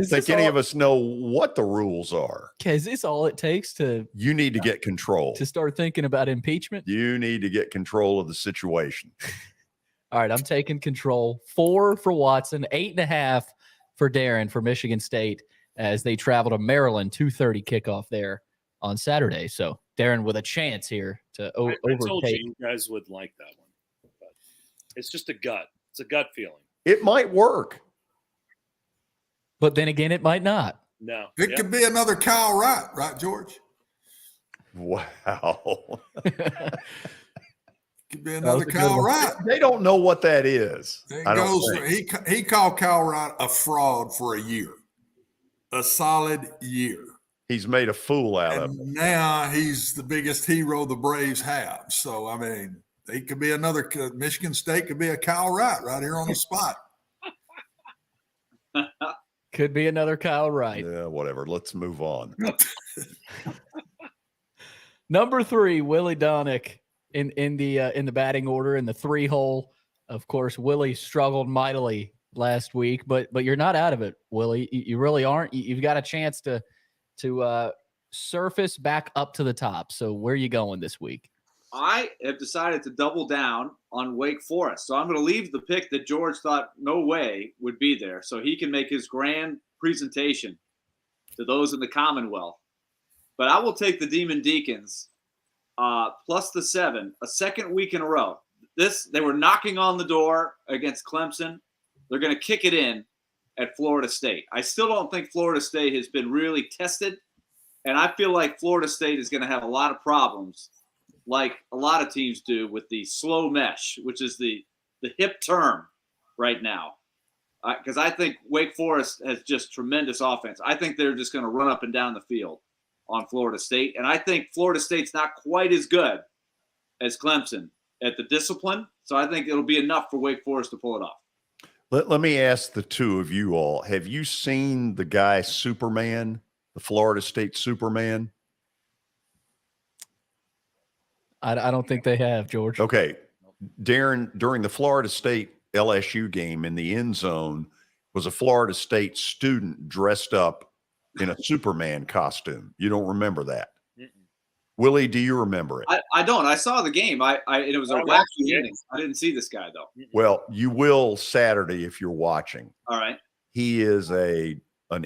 think any of us know what the rules are. Okay, is this all it takes to? You need to get control. To start thinking about impeachment? You need to get control of the situation. All right, I'm taking control. 4 for Watson, 8.5 for Darren for Michigan State as they travel to Maryland. 2:30 kickoff there on Saturday. So Darren with a chance here to overtake. I told you guys would like that one. But it's just a gut. It's a gut feeling. It might work. But then again, it might not. No. It could be another Kyle Wright, right, George? Wow. Could be another Kyle Wright. They don't know what that is. He called Kyle Wright a fraud for a year, a solid year. He's made a fool out of him. Now he's the biggest hero the Braves have. So, I mean, they could be another Michigan State could be a Kyle Wright right here on the spot. Could be another Kyle Wright. Yeah, whatever. Let's move on. Number 3, Willie Donick in the batting order in the 3-hole. Of course, Willie struggled mightily last week, but you're not out of it, Willie. You really aren't. You've got a chance to surface back up to the top. So where are you going this week? I have decided to double down on Wake Forest. So I'm going to leave the pick that George thought no way would be there so he can make his grand presentation to those in the Commonwealth. But I will take the Demon Deacons plus the 7, a second week in a row. They were knocking on the door against Clemson. They're going to kick it in at Florida State. I still don't think Florida State has been really tested, and I feel like Florida State is going to have a lot of problems, like a lot of teams do, with the slow mesh, which is the hip term right now. Because I think Wake Forest has just tremendous offense. I think they're just going to run up and down the field on Florida State. And I think Florida State's not quite as good as Clemson at the discipline. So I think it'll be enough for Wake Forest to pull it off. Let me ask the two of you all. Have you seen the guy Superman, the Florida State Superman? I don't think they have, George. Okay. Darren, during the Florida State LSU game in the end zone was a Florida State student dressed up in a Superman costume. You don't remember that? Willie, do you remember it? I don't. I saw the game. It was a wacky evening. I didn't see this guy though. Well, you will Saturday if you're watching. All right. He is an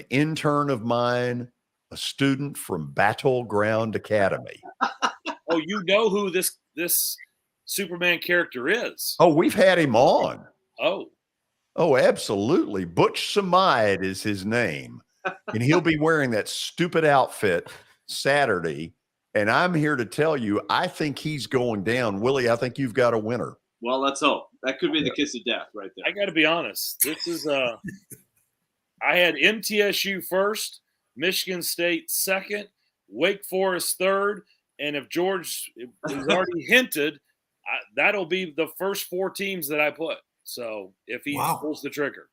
intern of mine, a student from Battleground Academy. Oh, you know who this Superman character is? Oh, we've had him on. Oh, absolutely. Butch Samide is his name, and he'll be wearing that stupid outfit Saturday. And I'm here to tell you, I think he's going down. Willie, I think you've got a winner. Well, let's hope. That could be the kiss of death right there. I got to be honest. This is I had MTSU first, Michigan State second, Wake Forest third, and if George has already hinted, that'll be the first 4 teams that I put. So if he pulls the trigger.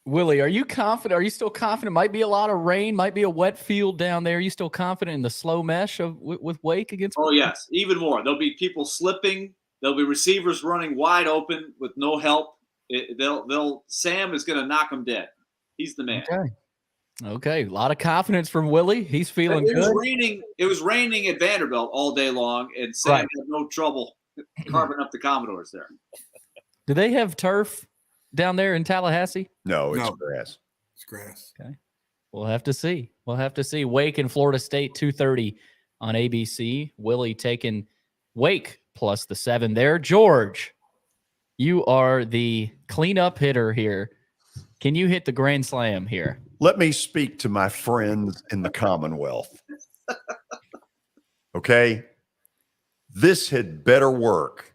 Willie, are you confident? Are you still confident? Might be a lot of rain, might be a wet field down there. Are you still confident in the slow mesh with Wake against? Oh, yes, even more. There'll be people slipping. There'll be receivers running wide open with no help. Sam is going to knock them dead. He's the man. Okay. A lot of confidence from Willie. He's feeling good. It was raining at Vanderbilt all day long, and Sam had no trouble carving up the Commodores there. Do they have turf down there in Tallahassee? No, it's grass. It's grass. Okay. We'll have to see. Wake and Florida State, 2:30 on ABC. Willie taking Wake plus the 7 there. George, you are the cleanup hitter here. Can you hit the grand slam here? Let me speak to my friends in the Commonwealth. Okay? This had better work.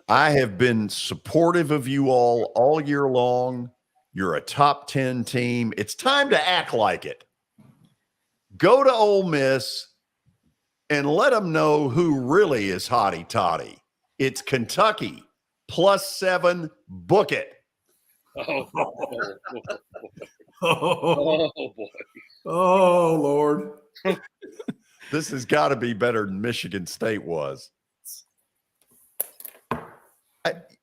I have been supportive of you all year long. You're a top 10 team. It's time to act like it. Go to Ole Miss and let them know who really is hotty toddy. It's Kentucky +7. Book it. Oh boy. Oh, Lord. This has got to be better than Michigan State was.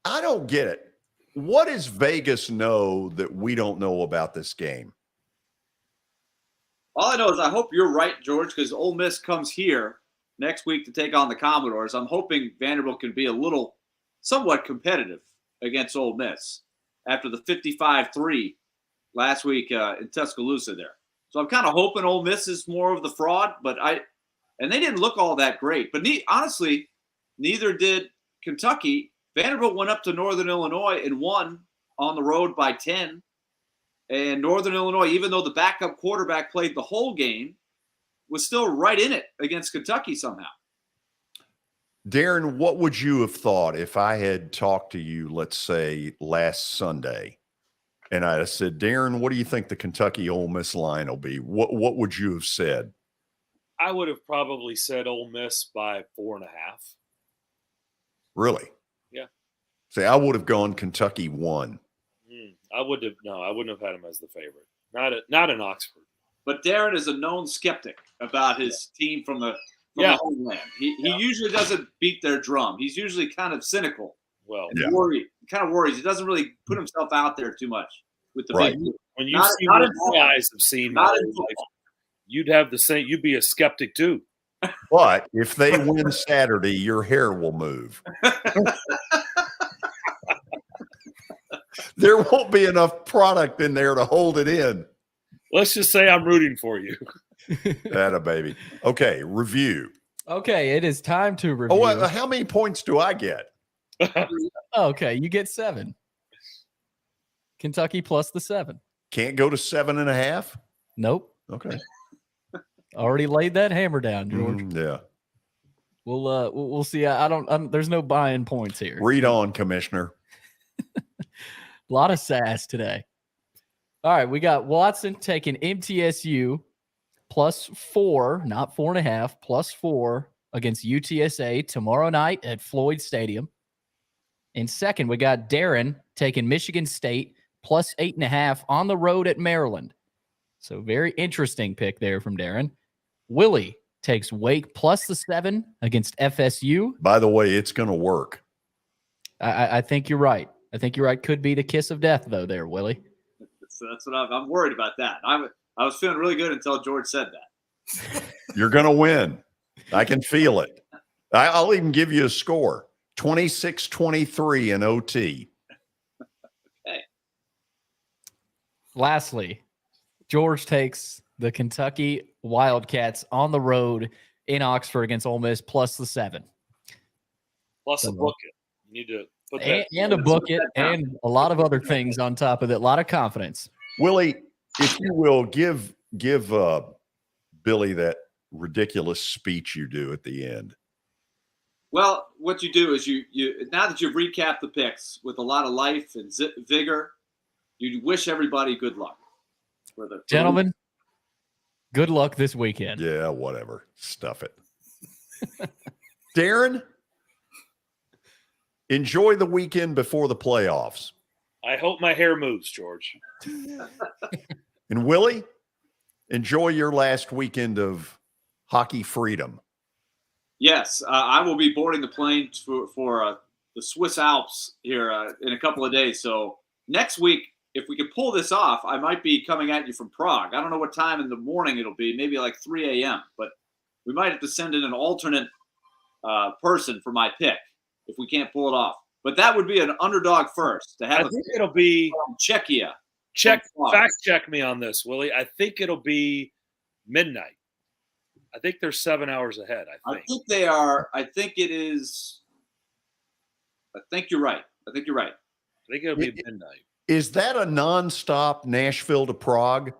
I don't get it. What does Vegas know that we don't know about this game? All I know is I hope you're right, George, because Ole Miss comes here next week to take on the Commodores. I'm hoping Vanderbilt can be somewhat competitive against Ole Miss after the 55-3 last week in Tuscaloosa there. So I'm kind of hoping Ole Miss is more of the fraud, and they didn't look all that great. But honestly, neither did Kentucky. Vanderbilt went up to Northern Illinois and won on the road by 10. And Northern Illinois, even though the backup quarterback played the whole game, was still right in it against Kentucky somehow. Darren, what would you have thought if I had talked to you, let's say, last Sunday, and I said, Darren, what do you think the Kentucky Ole Miss line will be? What would you have said? I would have probably said Ole Miss by 4.5. Really? Yeah. Say, I would have gone Kentucky 1. I wouldn't have had him as the favorite. Not in Oxford. But Darren is a known skeptic about his team from the homeland. He usually doesn't beat their drum. He's usually kind of cynical. Well, kind of worries. He doesn't really put himself out there too much with the big. When you see what you guys have seen, you'd have the same. You'd be a skeptic too. But if they win Saturday, your hair will move. There won't be enough product in there to hold it in. Let's just say I'm rooting for you. Atta baby. Okay, review. Okay, it is time to review. Oh, how many points do I get? Okay, you get 7. Kentucky plus the 7. Can't go to 7.5? Nope. Okay. Already laid that hammer down, George. Yeah. We'll see. There's no buying points here. Read on, Commissioner. A lot of sass today. All right, we got Watson taking MTSU +4, not 4.5, +4 against UTSA tomorrow night at Floyd Stadium. In second, we got Darren taking Michigan State plus 8.5 on the road at Maryland. So very interesting pick there from Darren. Willie takes Wake plus the 7 against FSU. By the way, it's going to work. I think you're right. I think you're right. Could be the kiss of death, though, there, Willie. So that's what I'm worried about that. I was feeling really good until George said that. You're going to win. I can feel it. I'll even give you a score. 26-23 in OT. Okay. Lastly, George takes the Kentucky Wildcats on the road in Oxford against Ole Miss plus the 7. Plus a book it. You need to put that. And a book it and a lot of other things on top of it. A lot of confidence. Willie, if you will, give Billy that ridiculous speech you do at the end. Well, what you do is you now that you've recapped the picks with a lot of life and vigor, you wish everybody good luck. Gentlemen, good luck this weekend. Yeah, whatever. Stuff it. Darren, enjoy the weekend before the playoffs. I hope my hair moves, George. And Willie, enjoy your last weekend of hockey freedom. Yes, I will be boarding the plane for the Swiss Alps here in a couple of days. So next week, if we can pull this off, I might be coming at you from Prague. I don't know what time in the morning it'll be, maybe like 3 a.m. But we might have to send in an alternate person for my pick if we can't pull it off. But that would be an underdog first. I think it'll be Czechia. Fact check me on this, Willie. I think it'll be midnight. I think they're 7 hours ahead. I think they are. I think it is. I think you're right. I think it'll be midnight. Is that a nonstop Nashville to Prague?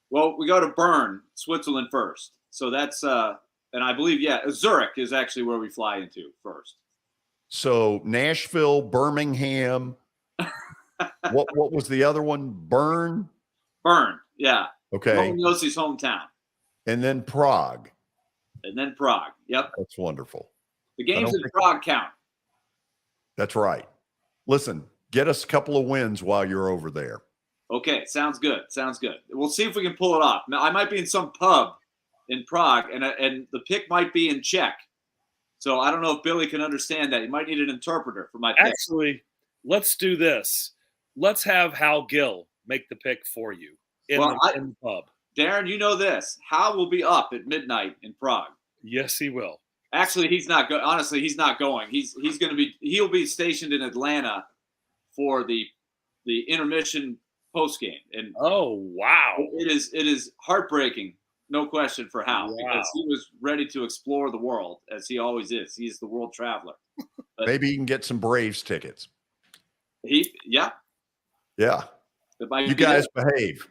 Well, we go to Bern, Switzerland first. So that's and I believe Zurich is actually where we fly into first. So Nashville, Birmingham. What was the other one? Bern, yeah. Okay. Yosi's hometown. And then Prague. Yep. That's wonderful. The games in Prague count. That's right. Listen, get us a couple of wins while you're over there. Okay, sounds good. We'll see if we can pull it off. Now, I might be in some pub in Prague, and the pick might be in Czech. So I don't know if Billy can understand that. He might need an interpreter for my pick. Actually, let's do this. Let's have Hal Gill make the pick for you in the pub. Darren, you know this. Hal will be up at midnight in Prague. Yes, he will. Actually, he's not going. Honestly, he's not going. He'll be stationed in Atlanta for the intermission post game. And oh wow, it is heartbreaking, no question for Hal, because he was ready to explore the world as he always is. He's the world traveler. But maybe you can get some Braves tickets. Yeah. You guys behave.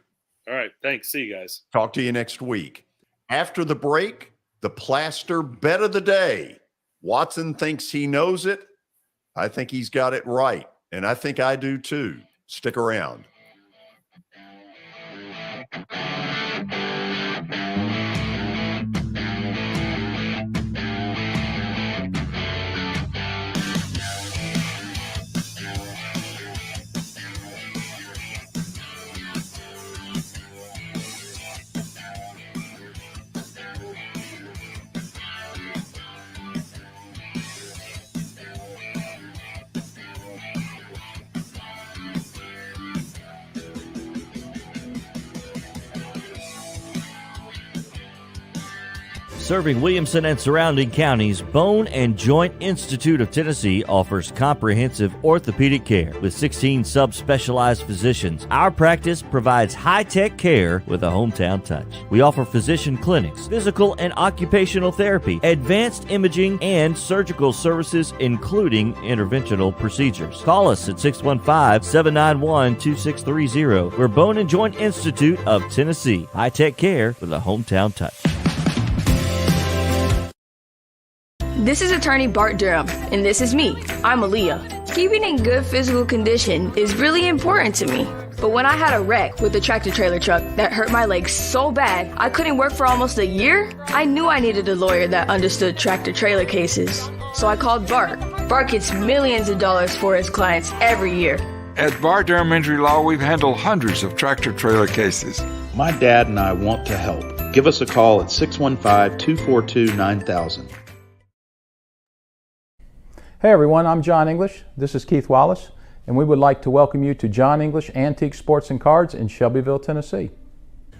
All right. Thanks. See you guys. Talk to you next week. After the break, the plaster bet of the day. Watson thinks he knows it. I think he's got it right. And I think I do too. Stick around. Serving Williamson and surrounding counties, Bone and Joint Institute of Tennessee offers comprehensive orthopedic care with 16 subspecialized physicians. Our practice provides high-tech care with a hometown touch. We offer physician clinics, physical and occupational therapy, advanced imaging, and surgical services, including interventional procedures. Call us at 615-791-2630. We're Bone and Joint Institute of Tennessee. High-tech care with a hometown touch. This is attorney Bart Durham, and this is me. I'm Aaliyah. Keeping in good physical condition is really important to me. But when I had a wreck with a tractor-trailer truck that hurt my legs so bad I couldn't work for almost a year, I knew I needed a lawyer that understood tractor-trailer cases. So I called Bart. Bart gets millions of dollars for his clients every year. At Bart Durham Injury Law, we've handled hundreds of tractor-trailer cases. My dad and I want to help. Give us a call at 615-242-9000. Hey everyone, I'm John English. This is Keith Wallace, and we would like to welcome you to John English Antique Sports and Cards in Shelbyville, Tennessee.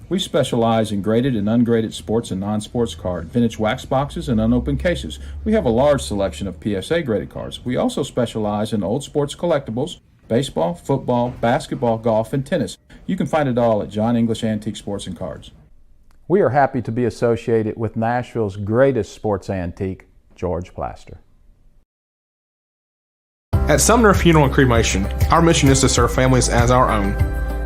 We specialize in graded and ungraded sports and non-sports card, vintage wax boxes, and unopened cases. We have a large selection of PSA graded cards. We also specialize in old sports collectibles, baseball, football, basketball, golf, and tennis. You can find it all at John English Antique Sports and Cards. We are happy to be associated with Nashville's greatest sports antique, George Plaster. At Sumner Funeral and Cremation, our mission is to serve families as our own,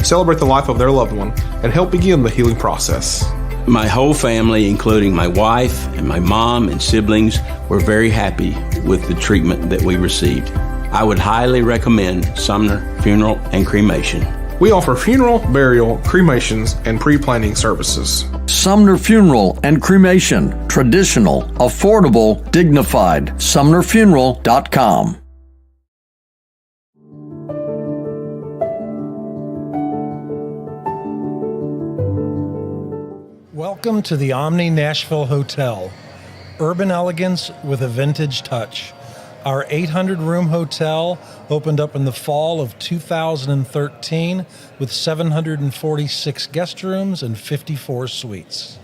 celebrate the life of their loved one, and help begin the healing process. My whole family, including my wife and my mom and siblings, were very happy with the treatment that we received. I would highly recommend Sumner Funeral and Cremation. We offer funeral, burial, cremations, and pre-planning services. Sumner Funeral and Cremation. Traditional, affordable, dignified. SumnerFuneral.com. Welcome to the Omni Nashville Hotel. Urban elegance with a vintage touch. Our 800-room hotel opened up in the fall of 2013 with 746 guest rooms and 54 suites.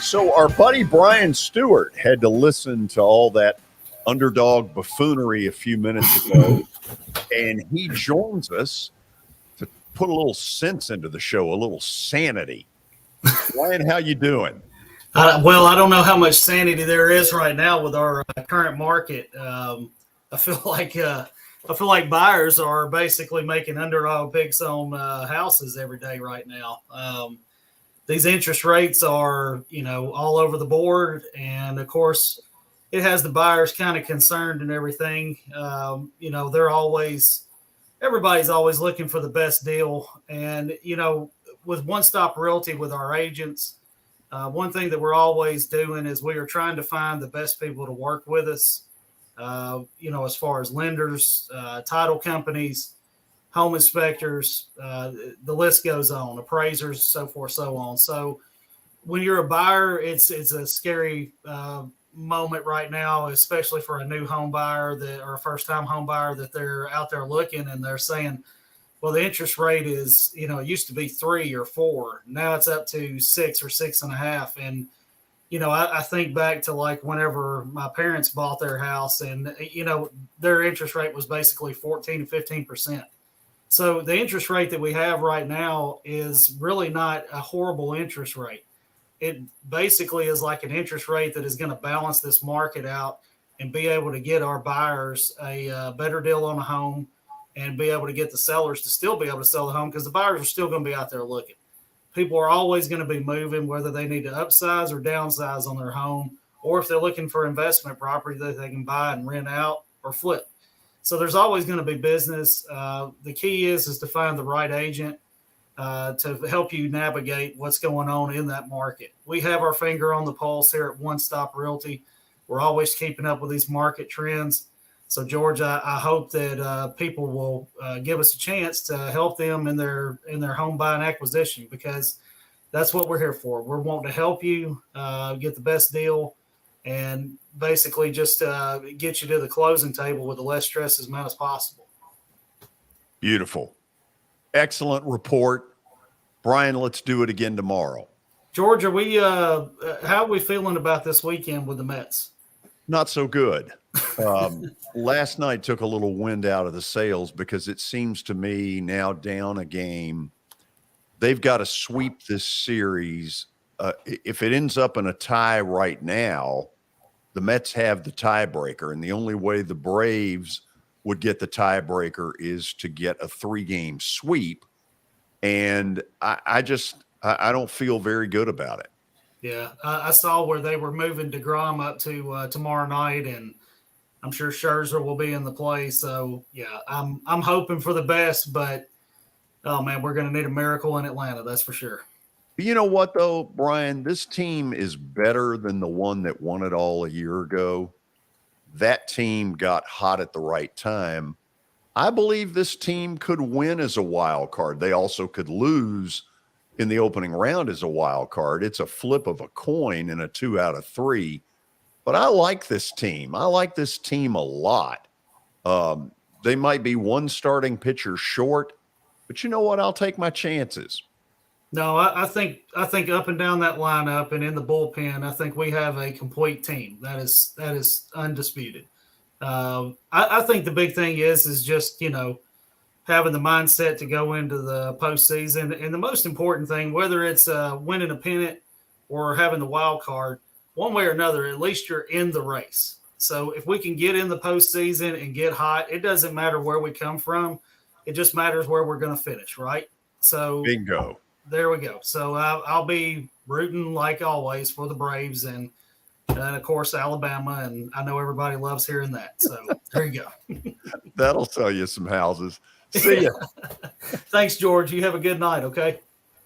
So our buddy Brian Stewart had to listen to all that underdog buffoonery a few minutes ago, and he joins us to put a little sense into the show, a little sanity. Brian, how you doing? Well, I don't know how much sanity there is right now with our current market. I feel like buyers are basically making underdog picks on houses every day right now. These interest rates are, all over the board. And of course, it has the buyers kind of concerned and everything. Everybody's always looking for the best deal. And, with One Stop Realty, with our agents, one thing that we're always doing is we are trying to find the best people to work with us, as far as lenders, title companies, home inspectors, the list goes on, appraisers, so forth, so on. So when you're a buyer, it's a scary moment right now, especially for a new home buyer or a first-time home buyer that they're out there looking and they're saying, well, the interest rate is, it used to be 3 or 4. Now it's up to 6 or 6.5. And, I think back to like whenever my parents bought their house and, their interest rate was basically 14 to 15%. So the interest rate that we have right now is really not a horrible interest rate. It basically is like an interest rate that is going to balance this market out and be able to get our buyers a better deal on a home and be able to get the sellers to still be able to sell the home, because the buyers are still going to be out there looking. People are always going to be moving, whether they need to upsize or downsize on their home, or if they're looking for investment property that they can buy and rent out or flip. So there's always going to be business. The key is to find the right agent to help you navigate what's going on in that market. We have our finger on the pulse here at One Stop Realty. We're always keeping up with these market trends. So, George, I hope that people will give us a chance to help them in their home buying acquisition, because that's what we're here for. We're wanting to help you get the best deal and basically just get you to the closing table with the less stress as much as possible. Beautiful. Excellent report. Brian, let's do it again tomorrow. George, how are we feeling about this weekend with the Mets? Not so good. Last night took a little wind out of the sails, because it seems to me now down a game, they've got to sweep this series if it ends up in a tie right now, the Mets have the tiebreaker, and the only way the Braves would get the tiebreaker is to get a 3-game sweep. And I don't feel very good about it. Yeah, I saw where they were moving DeGrom up to tomorrow night, and I'm sure Scherzer will be in the play. So yeah, I'm hoping for the best, but oh man, we're going to need a miracle in Atlanta, that's for sure. You know what, though, Brian? This team is better than the one that won it all a year ago. That team got hot at the right time. I believe this team could win as a wild card. They also could lose in the opening round as a wild card. It's a flip of a coin in a 2 out of 3. But I like this team. I like this team a lot. They might be one starting pitcher short, but you know what? I'll take my chances. No, I think up and down that lineup and in the bullpen, I think we have a complete team. That is undisputed. I think the big thing is just, having the mindset to go into the postseason. And the most important thing, whether it's winning a pennant or having the wild card, one way or another, at least you're in the race. So if we can get in the postseason and get hot, it doesn't matter where we come from. It just matters where we're going to finish, right? So bingo. There we go. So I'll be rooting, like always, for the Braves and of course, Alabama. And I know everybody loves hearing that. So there you go. That'll sell you some houses. See ya. Thanks, George. You have a good night, okay?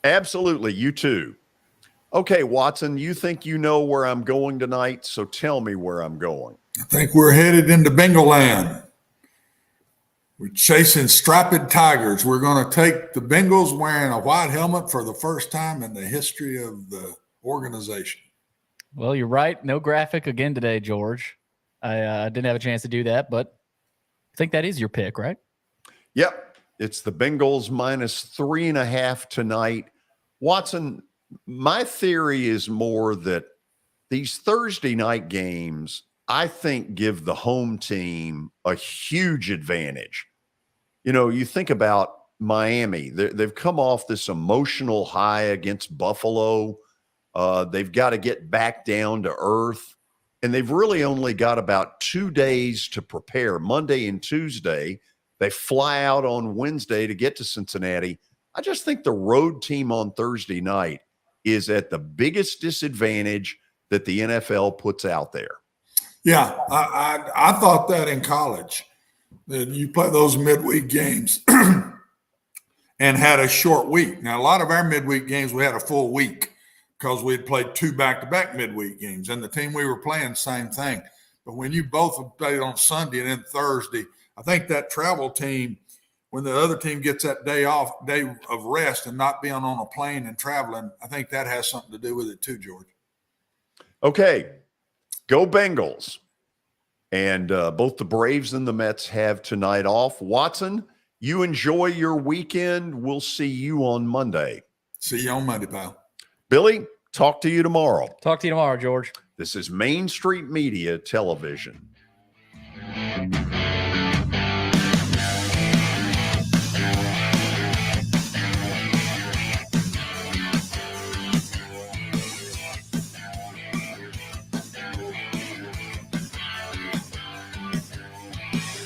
Absolutely. You too. Okay, Watson, you think you know where I'm going tonight, so tell me where I'm going. I think we're headed into Bengal land. We're chasing striped tigers. We're going to take the Bengals wearing a white helmet for the first time in the history of the organization. Well, you're right. No graphic again today, George. I didn't have a chance to do that, but I think that is your pick, right? Yep. It's the Bengals -3.5 tonight. Watson, my theory is more that these Thursday night games, I think, give the home team a huge advantage. You think about Miami. They've come off this emotional high against Buffalo. They've got to get back down to earth. And they've really only got about 2 days to prepare, Monday and Tuesday. They fly out on Wednesday to get to Cincinnati. I just think the road team on Thursday night is at the biggest disadvantage that the NFL puts out there. Yeah, I thought that in college, that you play those midweek games and had a short week. Now, a lot of our midweek games, we had a full week because we had played 2 back-to-back midweek games. And the team we were playing, same thing. But when you both have played on Sunday and then Thursday, I think that travel team, when the other team gets that day off, day of rest and not being on a plane and traveling, I think that has something to do with it too, George. Okay. Go Bengals. And both the Braves and the Mets have tonight off. Watson, you enjoy your weekend. We'll see you on Monday. See you on Monday, pal. Billy, talk to you tomorrow. Talk to you tomorrow, George. This is Main Street Media Television.